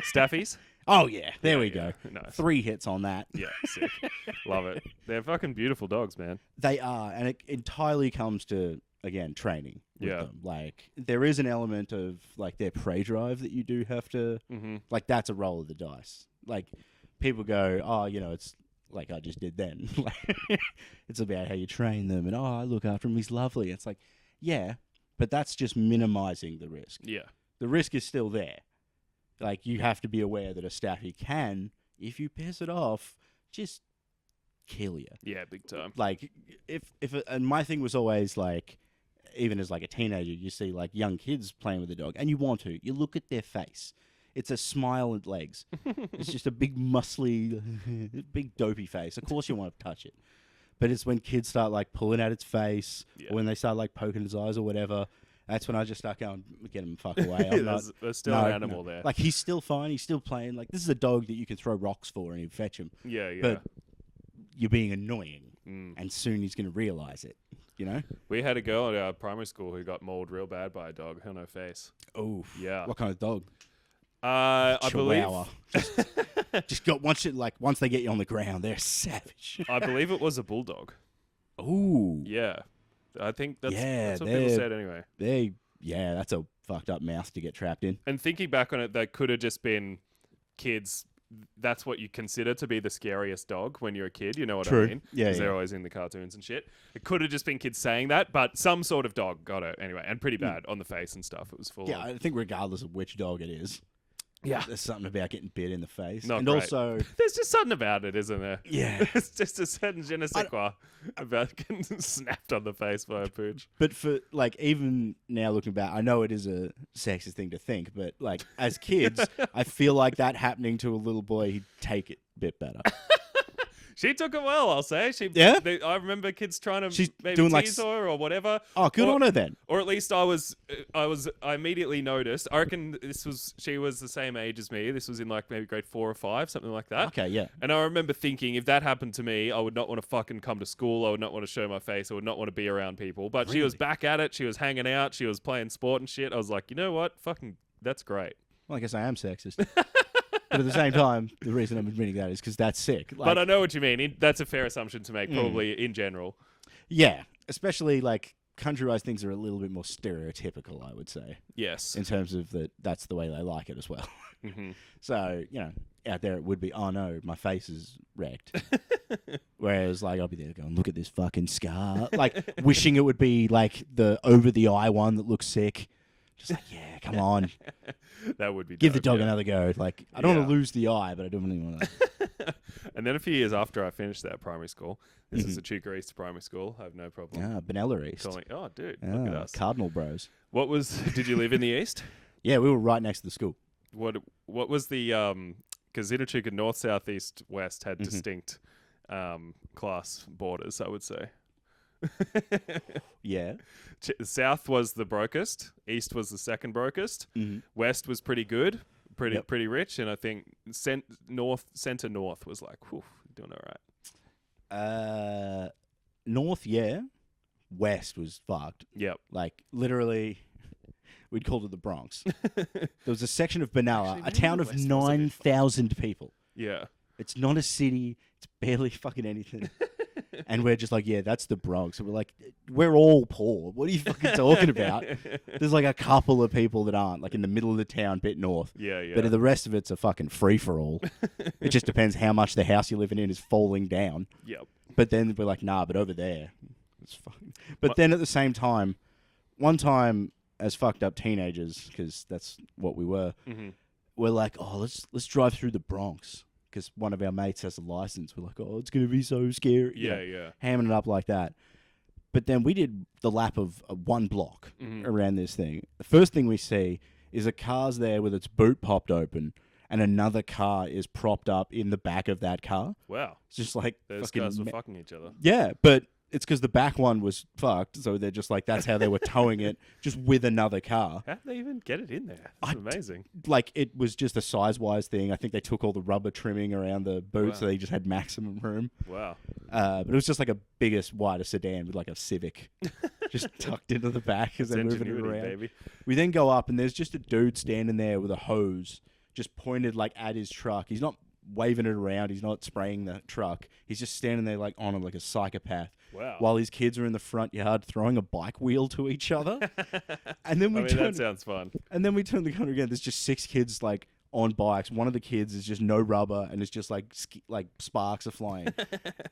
Staffies. Oh, yeah. There we go. Nice. 3 hits on that. Yeah, sick. Love it. They're fucking beautiful dogs, man. They are. And it entirely comes to, again, training with them. Like, there is an element of, like, their prey drive that you do have to... Mm-hmm. Like, that's a roll of the dice. Like, people go, oh, it's like I just did then. It's about how you train them. And, I look after him. He's lovely. It's like, yeah, but that's just minimizing the risk. Yeah. The risk is still there. Like, you have to be aware that a staffy can, if you piss it off, just kill you. Yeah, big time. Like, and my thing was always, like, even as, like, a teenager, you see, like, young kids playing with a dog, and you want to. You look at their face. It's a smile and legs. It's just a big, muscly, big, dopey face. Of course you want to touch it. But it's when kids start, like, pulling at its face, or when they start, like, poking its eyes or whatever... That's when I just start going, get him fuck away. There's still an animal there. Like, he's still fine. He's still playing. Like, this is a dog that you can throw rocks for and he'll fetch him. Yeah, yeah. But you're being annoying. And soon he's going to realize it, We had a girl at our primary school who got mauled real bad by a dog on her face. Oh. Yeah. What kind of dog? I believe... just got once they get you on the ground, they're savage. I believe it was a bulldog. Ooh. Yeah. I think that's what people said anyway. That's a fucked up mouth to get trapped in. And thinking back on it, that could have just been kids. That's what you consider to be the scariest dog when you're a kid. You know what I mean? Yeah, they're always in the cartoons and shit. It could have just been kids saying that, but some sort of dog got it anyway, and pretty bad on the face and stuff. It was full. Yeah, I think regardless of which dog it is. Yeah. There's something about getting bit in the face. Not and great. Also... There's just something about it, isn't there? Yeah. It's just a certain je ne sais quoi about getting snapped on the face by a pooch. But for, like, even now looking back, I know it is a sexist thing to think, but, like, as kids, I feel like that happening to a little boy, he'd take it a bit better. She took it well, I'll say. I remember kids trying to maybe tease her or whatever. Oh, good on her then. Or at least I immediately noticed. I reckon she was the same age as me. This was in like maybe grade 4 or 5, something like that. Okay, yeah. And I remember thinking, if that happened to me, I would not want to fucking come to school. I would not want to show my face. I would not want to be around people. But She was back at it. She was hanging out. She was playing sport and shit. I was like, you know what? Fucking, that's great. Well, I guess I am sexist. But at the same time, the reason I'm admitting that is because that's sick. Like, but I know what you mean. That's a fair assumption to make, probably in general. Yeah, especially like country-wise things are a little bit more stereotypical, I would say. Yes. In terms of that's the way they like it as well. Mm-hmm. So, out there it would be, oh no, my face is wrecked. Whereas, like, I'll be there going, look at this fucking scar. Like, wishing it would be like the over-the-eye one that looks sick. Just like, yeah, come on. That would be Give the dog another go. Like, I don't want to lose the eye, but I don't really want to. And then a few years after I finished that primary school, this is the Chuka East Primary School. I have no problem. Benalla East. Dude, look at us. Cardinal Bros. Did you live in the East? Yeah, we were right next to the school. What was the, because Chuka North, South, East, West had distinct class borders, I would say. Yeah. South was the brokest. East was the second brokest. West was pretty good, pretty rich, and I think center north was like, whew, doing all right. North, yeah. West was fucked. Yep. Like literally, we'd called it the Bronx. There was a section of Benalla, a town of 9,000 people. Yeah. It's not a city. It's barely fucking anything. And we're just like, yeah, that's the Bronx. And we're like, we're all poor. What are you fucking talking about? There's like a couple of people that aren't, like in the middle of the town, bit north. Yeah. But the rest of it's a fucking free-for-all. It just depends how much the house you're living in is falling down. Yep. But then we're like, nah, but over there, it's fine. But then at the same time, one time as fucked up teenagers, because that's what we were, we're like, oh, let's drive through the Bronx. Because one of our mates has a license. We're like, oh, it's going to be so scary. Yeah. Hamming it up like that. But then we did the lap of one block around this thing. The first thing we see is a car's there with its boot popped open, and another car is propped up in the back of that car. Wow. It's just like... Those cars were fucking each other. Yeah, but it's because the back one was fucked, so they're just like, that's how they were towing it, just with another car. How did they even get it in there? That's amazing. Like, it was just a size-wise thing. I think they took all the rubber trimming around the boot, so they just had maximum room. Wow. But it was just like a biggest, wider sedan with like a Civic just tucked into the back as they're moving it around. Baby. We then go up, and there's just a dude standing there with a hose just pointed like at his truck. He's not waving it around. He's not spraying the truck. He's just standing there like on it like a psychopath. Wow. While his kids are in the front yard throwing a bike wheel to each other. And then that sounds fun. And then we turn the corner again. There's just 6 kids like on bikes. One of the kids is just no rubber, and it's just like sparks are flying.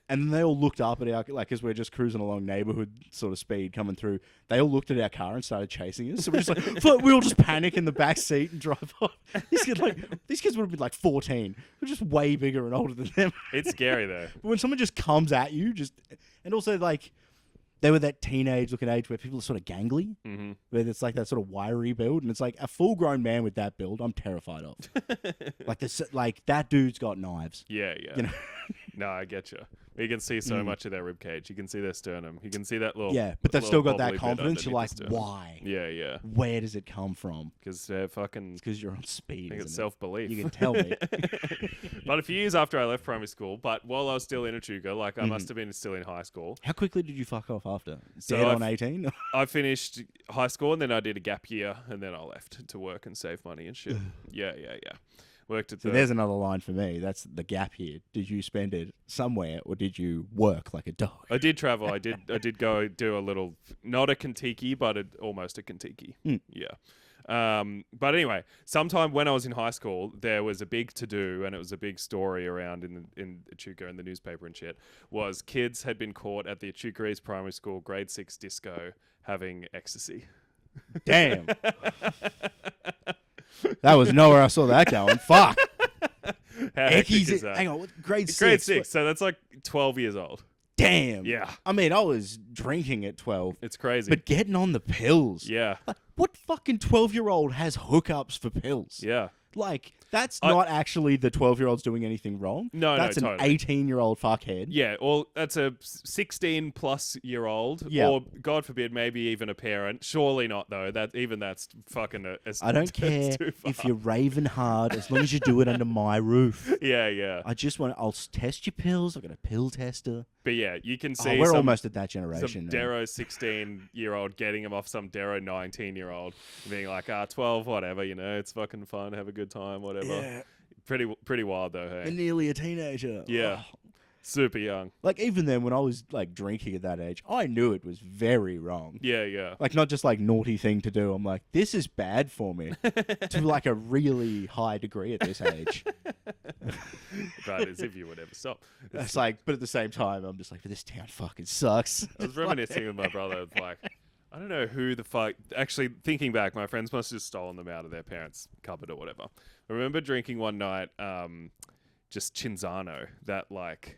And then they all looked up at our, like, as we're just cruising along neighborhood sort of speed coming through, they all looked at our car and started chasing us. So we're just like, we all just panic in the back seat and drive off. These kids would have been like 14. We're just way bigger and older than them. It's scary though. But when someone just comes at you, and also like, they were that teenage looking age where people are sort of gangly, where it's like that sort of wiry build, and it's like a full grown man with that build, I'm terrified of. like that dude's got knives. Yeah. You know? No, I get you. You can see so much of their rib cage. You can see their sternum. You can see that little... Yeah, but they've still got that confidence. You're like, why? Yeah. Where does it come from? Because they're fucking... It's because you're on speed. It's self-belief. You can tell me. But a few years after I left primary school, but while I was still in Echuca, like I must have been still in high school. How quickly did you fuck off after? So Dead on 18? I finished high school, and then I did a gap year, and then I left to work and save money and shit. Yeah. Worked at there's another line for me. That's the gap here. Did you spend it somewhere, or did you work like a dog? I did travel. I did go do a little, not a Kentucky, but almost a Kentucky. Yeah. But anyway, sometime when I was in high school, there was a big to-do, and it was a big story around in Echuca and the newspaper and shit, was kids had been caught at the Echuca East Primary School grade 6 disco having ecstasy. Damn. That was nowhere I saw that going. Fuck. How hectic is that? Hang on, grade 6? Grade 6, so that's like 12 years old. Damn. Yeah. I mean, I was drinking at 12. It's crazy. But getting on the pills. Yeah. Like, what fucking 12-year-old has hookups for pills? Yeah. Like, that's not actually the 12-year-olds doing anything wrong. No, that's an totally. 18-year-old fuckhead. Yeah, or that's a 16-plus-year-old, or God forbid, maybe even a parent. Surely not, though. That's fucking. I don't care if you're raving hard, as long as you do it under my roof. Yeah. I'll test your pills. I've got a pill tester. But yeah, you can see. We're almost at that generation. Some Darrow 16-year-old getting him off some Darrow 19-year-old, being like, 12, whatever. You know, it's fucking fun. Have a good time, whatever. Yeah. Pretty wild though, hey? And nearly a teenager. Yeah. Oh. Super young. Like, even then, when I was, like, drinking at that age, I knew it was very wrong. Yeah. Like, not just, like, naughty thing to do. I'm like, this is bad for me. To, like, a really high degree at this age. But as if you would ever stop. It's like, but at the same time, I'm just like, this town fucking sucks. I was reminiscing with my brother. It's like, I don't know who the fuck... Actually, thinking back, my friends must have just stolen them out of their parents' cupboard or whatever. I remember drinking one night... just Cinzano, that like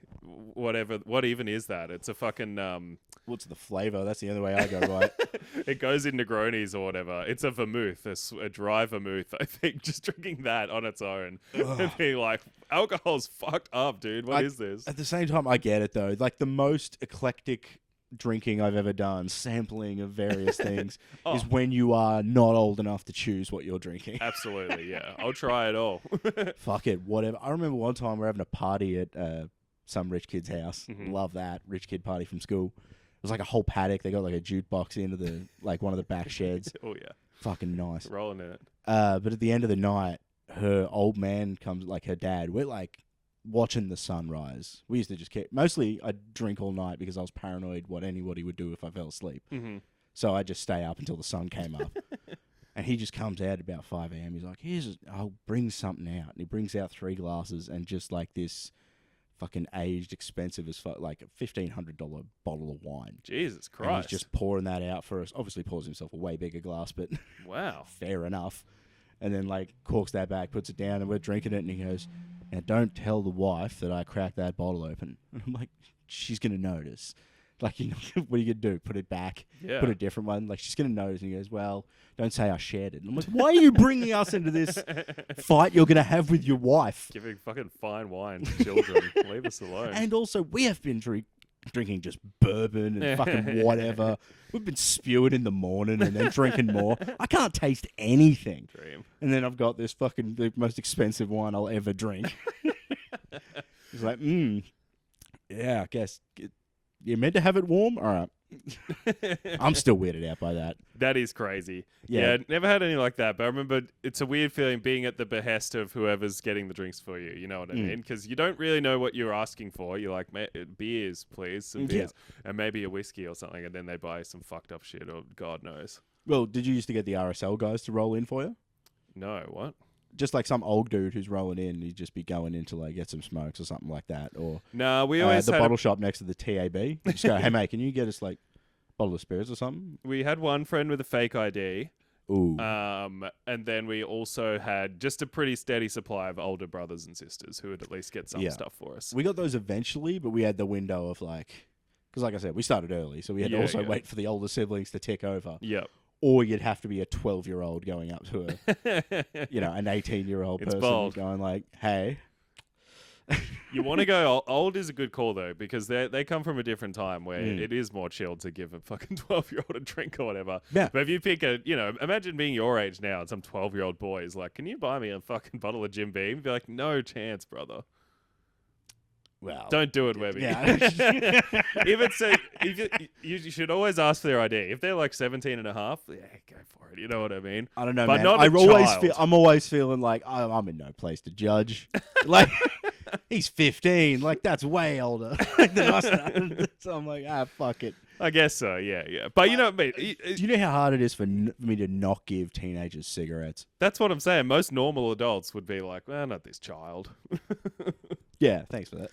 whatever. What even is that? It's a fucking what's the flavor? That's the only way I go, right? It goes in Negronis or whatever. It's a vermouth, a dry vermouth. I think just drinking that on its own and being like, alcohol's fucked up, dude. What is this? At the same time, I get it though. Like the most eclectic drinking I've ever done, sampling of various things, is when you are not old enough to choose what you're drinking. Absolutely, yeah. I'll try it all. Fuck it, whatever. I remember one time we were having a party at some rich kid's house. Mm-hmm. Love that. Rich kid party from school. It was like a whole paddock. They got like a jukebox into the like one of the back sheds. Oh yeah. Fucking nice. Rolling in it. But at the end of the night, her old man comes, like her dad. We're like watching the sunrise. We used to just mostly I'd drink all night because I was paranoid what anybody would do if I fell asleep. Mm-hmm. So I'd just stay up until the sun came up. And he just comes out about 5 a.m. He's like, I'll bring something out. And he brings out 3 glasses and just like this fucking aged, expensive as fuck, like a $1,500 bottle of wine. Jesus Christ. And he's just pouring that out for us. Obviously pours himself a way bigger glass, but wow, fair enough. And then like corks that back, puts it down, and we're drinking it. And he goes, "Now don't tell the wife that I cracked that bottle open." And I'm like, she's going to notice. Like, you know, what are you going to do? Put it back? Yeah. Put a different one? Like, she's going to notice. And he goes, "Well, don't say I shared it." And I'm like, why are you bringing us into this fight you're going to have with your wife? Giving fucking fine wine to children. Leave us alone. And also, we have been drinking just bourbon and fucking whatever. We've been spewing in the morning and then drinking more. I can't taste anything. Dream. And then I've got this fucking the most expensive wine I'll ever drink. He's like, yeah, I guess you're meant to have it warm? All right. I'm still weirded out by that. That is crazy. Yeah, never had any like that. But I remember it's a weird feeling being at the behest of whoever's getting the drinks for you. You know what I mean? Because you don't really know what you're asking for. You're like, beers, please, some beers. And maybe a whiskey or something. And then they buy some fucked up shit or God knows. Well, did you used to get the RSL guys to roll in for you? No, what? Just like some old dude who's rolling in, he'd just be going in to like get some smokes or something like that. Or no, we always the had bottle shop next to the TAB. You just go, "Hey mate, can you get us like a bottle of spirits or something?" We had one friend with a fake ID. Ooh. And then we also had just a pretty steady supply of older brothers and sisters who would at least get some stuff for us. We got those eventually, but we had the window of like, because like I said, we started early, so we had to also wait for the older siblings to tick over. Yep. Or you'd have to be a 12-year-old going up to an 18-year-old person bold. Going like, "Hey." You want to go old is a good call though, because they come from a different time where it is more chill to give a fucking 12-year-old a drink or whatever. Yeah. But if you pick imagine being your age now and some 12-year-old boy is like, "Can you buy me a fucking bottle of Jim Beam?" You'd be like, "No chance, brother." Well, don't do it, Webby. Yeah. You should always ask for their ID. If they're like 17 and a half, yeah, go for it. You know what I mean? I don't know, but man. not I'm always feeling like I'm in no place to judge. Like, he's 15. Like, that's way older than us. So I'm like, fuck it. I guess so, yeah. But you know what I mean? Do you know how hard it is for me to not give teenagers cigarettes? That's what I'm saying. Most normal adults would be like, "Well, not this child." Yeah, thanks for that.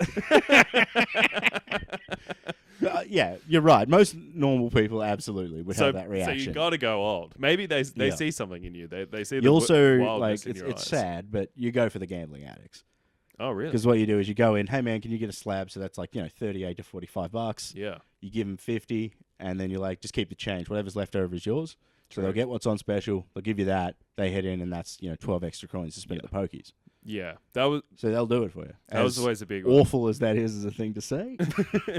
Yeah, you're right. Most normal people absolutely would have that reaction. So you got to go old. Maybe they see something in you. They see you also wildness like in your eyes. It's sad, but you go for the gambling addicts. Oh, really? Because what you do is you go in, "Hey man, can you get a slab?" So that's like $38 to $45. Yeah. You give them 50, and then you're like, "Just keep the change. Whatever's left over is yours." True. So they'll get what's on special. They'll give you that. They head in, and that's 12 extra coins to spend at the pokies. Yeah, so they'll do it for you. That was always a big one. Awful as that is as a thing to say,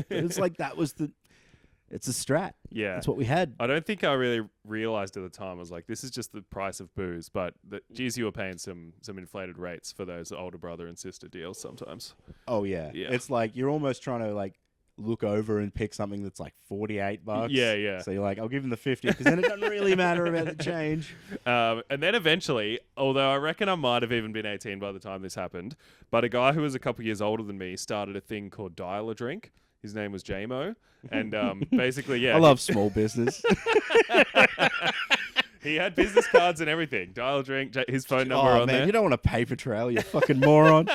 it's like it's a strat. Yeah, that's what we had. I don't think I really realized at the time. I was like, this is just the price of booze. But geez, you were paying some inflated rates for those older brother and sister deals sometimes. Oh yeah, it's like you're almost trying to like look over and pick something that's like $48. Yeah. So you're like, I'll give him the 50 because then it doesn't really matter about the change. And then eventually, although I reckon I might have even been 18 by the time this happened, but a guy who was a couple years older than me started a thing called Dial a Drink. His name was JMO. And basically, yeah. I love small business. He had business cards and everything. Dial a Drink, his phone number on there. You don't want a paper trail, you fucking moron.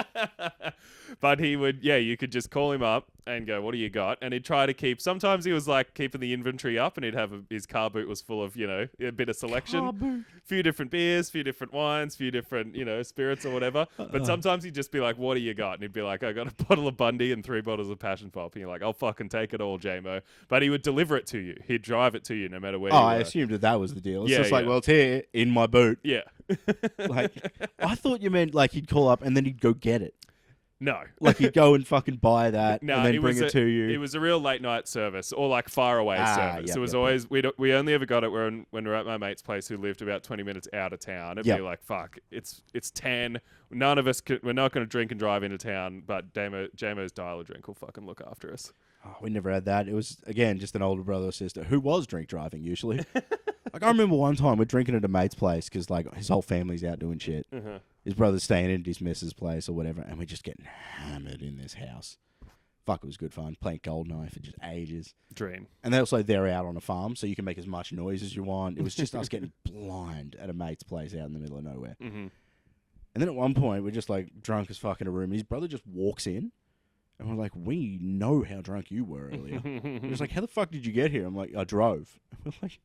But he would, you could just call him up and go, "What do you got?" And he'd try to keep, sometimes he was like keeping the inventory up and he'd have his car boot was full of, a bit of selection. A few different beers, few different wines, few different, spirits or whatever. But sometimes he'd just be like, "What do you got?" And he'd be like, "I got a bottle of Bundy and 3 bottles of Passion Pop." And you're like, "I'll fucking take it all, JMO." But he would deliver it to you. He'd drive it to you no matter where you were. I assumed that was the deal. It's just like, well, it's here in my boot. Yeah. Like, I thought you meant like he'd call up and then he'd go get it. No. Like he'd go and fucking buy that and then bring it to you. It was a real late night service or like far away service. Yep, it was always, we only ever got it when we were at my mate's place who lived about 20 minutes out of town. It'd be like, fuck, it's 10. None of us, we're not going to drink and drive into town, but JMO's Dial a Drink will fucking look after us. Oh, we never had that. It was, again, just an older brother or sister who was drink driving usually. Like, I remember one time we're drinking at a mate's place because like his whole family's out doing shit. His brother's staying at his missus' place or whatever, and we're just getting hammered in this house. Fuck, it was good fun. Playing Goldeneye for just ages. Dream. And they're out on a farm, so you can make as much noise as you want. It was just us getting blind at a mate's place out in the middle of nowhere. Mm-hmm. And then at one point, we're just like drunk as fuck in a room. And his brother just walks in, and we're like, we know how drunk you were earlier. He was like, how the fuck did you get here? I'm like, I drove. We're like,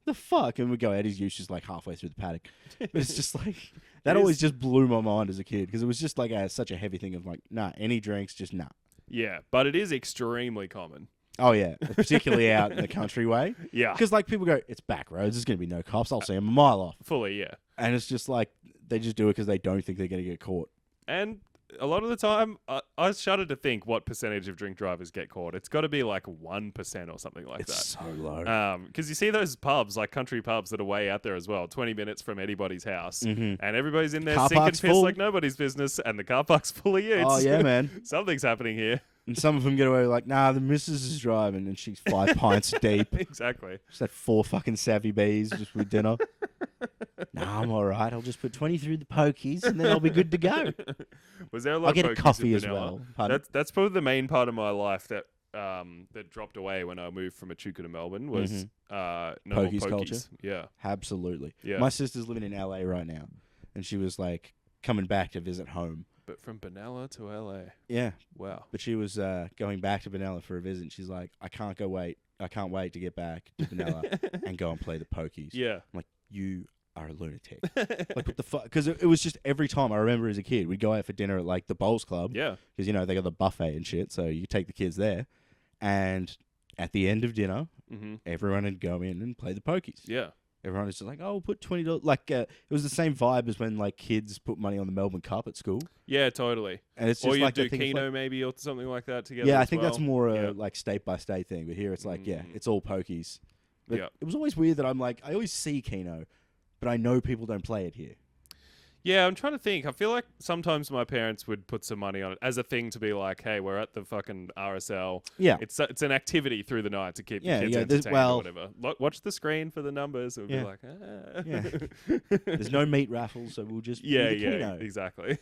the fuck? And we go out. His use just like halfway through the paddock. But it's just like, that always just blew my mind as a kid because it was just like such a heavy thing of like, nah, any drinks, just nah. Yeah, but it is extremely common. Oh, yeah. Particularly out in the country way. Yeah. Because, like, people go, it's back roads. There's going to be no cops. I'll see them a mile off. Fully, yeah. And it's just like, they just do it because they don't think they're going to get caught. And a lot of the time, I shudder to think what percentage of drink drivers get caught. It's got to be like 1% or something like that. It's so low. Because you see those pubs, like country pubs that are way out there as well, 20 minutes from anybody's house. And everybody's in there sinking piss like nobody's business, and the car park's full of youths. Oh, yeah, man. Something's happening here. And some of them get away like, nah, the missus is driving, and she's 5 pints deep. Exactly. She's had 4 fucking savvy bees just with dinner. Nah, I'm all right. I'll just put 20 through the pokies, and then I'll be good to go. Was there a lot I'll of get a pokies coffee in as vanilla? well. That's probably the main part of my life that that dropped away when I moved from Echuca to Melbourne was no more Pokies culture? Yeah. Absolutely. Yeah. My sister's living in LA right now, and she was like coming back to visit home. But from Benalla to LA. Yeah. Wow. But she was going back to Benalla for a visit, and she's like, I can't wait to get back to Benalla and go and play the pokies. Yeah. I'm like, you are a lunatic. Like, what the fuck? Because it was just every time I remember as a kid, we'd go out for dinner at like the Bowls Club. Yeah. Because, you know, they got the buffet and shit, so you take the kids there. And at the end of dinner, everyone would go in and play the pokies. Yeah. Everyone was just like, oh, we'll put $20. Like, it was the same vibe as when like kids put money on the Melbourne Cup at school. Yeah, totally. And it's just or you like do Keno like, maybe or something like that together. Yeah, I as think well. that's more like state by state thing. But here it's like, it's all pokies. But it was always weird that I'm like, I always see Keno, but I know people don't play it here. Yeah, I'm trying to think. I feel like sometimes my parents would put some money on it as a thing to be like, hey, we're at the fucking RSL. Yeah. It's an activity through the night to keep the kids entertained or whatever. Watch the screen for the numbers. It would be like, There's no meat raffles, so we'll just Keno. Exactly.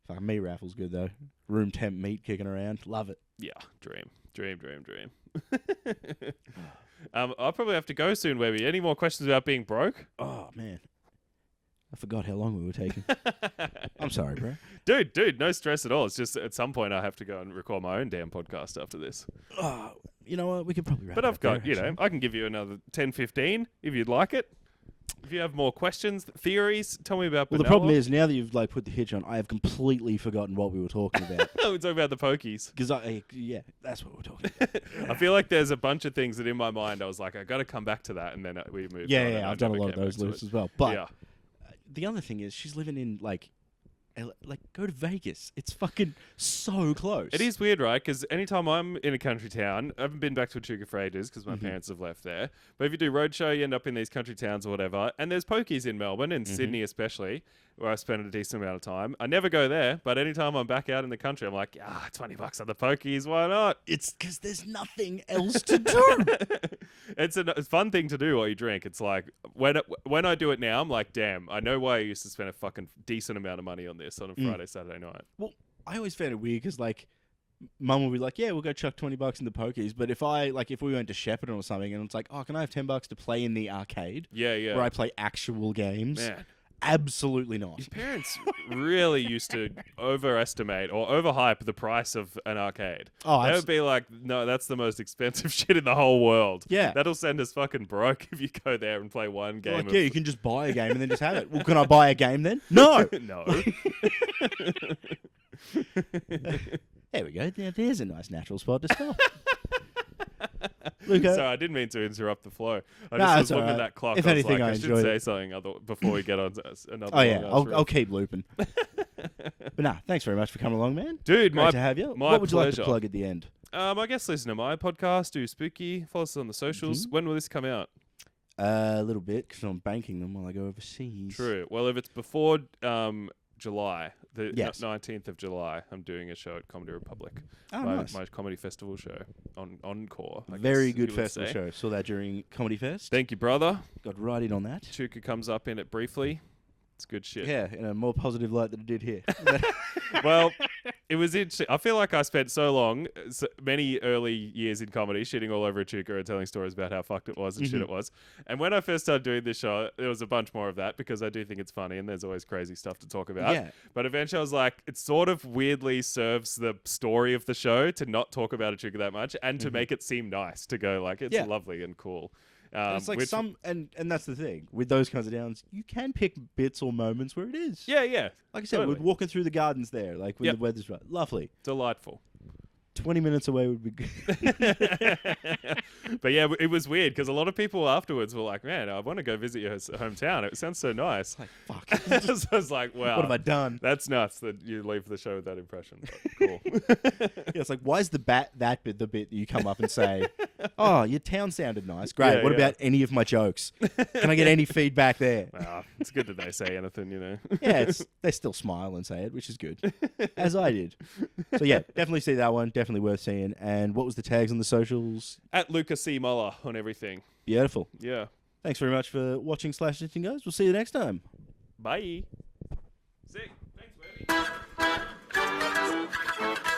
Fucking meat raffles good, though. Room temp meat kicking around. Love it. Yeah, dream. I'll probably have to go soon, Webby. Any more questions about being broke? Oh, man. I forgot how long we were taking. I'm sorry, bro. Dude, no stress at all. It's just at some point I have to go and record my own damn podcast after this. Oh, you know what? We could probably wrap But it I've up got, there, I can give you another 10, 15 if you'd like it. If you have more questions, theories, tell me about Well, Benalla. the problem is, now that you've like put the hitch on, I have completely forgotten what we were talking about. We're talking about the pokies. Because that's what we're talking about. I feel like there's a bunch of things that in my mind I was like, I got to come back to that, and then we moved on. Yeah, I've done a lot of those loops as well. But yeah. The other thing is, she's living in like go to Vegas. It's fucking so close. It is weird, right? Because anytime I'm in a country town, I haven't been back to Echuca for ages because my parents have left there. But if you do roadshow, you end up in these country towns or whatever. And there's pokies in Melbourne and Sydney especially, where I spend a decent amount of time. I never go there, but anytime I'm back out in the country, I'm like, $20 on the pokies, why not? It's because there's nothing else to do. It's a fun thing to do while you drink. It's like, when I do it now, I'm like, damn, I know why I used to spend a fucking decent amount of money on this on a Friday, Saturday night. Well, I always found it weird because, like, Mum will be like, yeah, we'll go chuck $20 in the pokies. But if we went to Shepparton or something and it's like, oh, can I have $10 to play in the arcade? Yeah. Where I play actual games? Man. Absolutely not. Your parents really used to overestimate or overhype the price of an arcade. Oh, they would be like, no, that's the most expensive shit in the whole world. Yeah. That'll send us fucking broke if you go there and play one game. Like, you can just buy a game and then just have it. Well, can I buy a game then? No. No. There we go. Now, there's a nice natural spot to stop. Luka. Sorry, I didn't mean to interrupt the flow. I just was looking at that clock. If I was anything, like, I should enjoyed say it. something before we get on to another. Oh yeah, I'll keep looping. But nah, thanks very much for coming along, man. Dude, Great to have you. What would you like to plug at the end? I guess listen to my podcast, do Spooky, follow us on the socials. When will this come out? A little bit, because I'm banking them while I go overseas. True. Well, if it's before July, the Yes. 19th of July, I'm doing a show at Comedy Republic. Oh, nice. My comedy festival show on Encore. Very good festival show. Saw that during Comedy Fest. Thank you, brother. Got right in on that. Chuka comes up in it briefly. It's good shit. Yeah, in a more positive light than it did here. Well, it was interesting. I feel like I spent many early years in comedy shitting all over Echuca and telling stories about how fucked it was and shit it was. And when I first started doing this show, there was a bunch more of that because I do think it's funny and there's always crazy stuff to talk about. Yeah. But eventually I was like, it sort of weirdly serves the story of the show to not talk about Echuca that much and to make it seem nice, to go like, it's lovely and cool. It's like and that's the thing with those kinds of downs, you can pick bits or moments where it is. Yeah. Like I said, we're walking through the gardens there, like when the weather's right. Lovely. Delightful. 20 minutes away would be good. But yeah, it was weird because a lot of people afterwards were like, man, I want to go visit your hometown. It sounds so nice. Like, fuck. So I was like, wow. What have I done? That's nuts that you leave the show with that impression. But cool. Yeah, it's like, why is the bit the bit that you come up and say, oh, your town sounded nice. Great. What about any of my jokes? Can I get any feedback there? It's good that they say anything, you know. Yeah, they still smile and say it, which is good. As I did. So yeah, definitely see that one. Definitely worth seeing. And what was the tags on the socials? At Luka C. Muller on everything. Beautiful. Yeah. Thanks very much for watching /listening, guys. We'll see you next time. Bye. Sick. Thanks, Webby.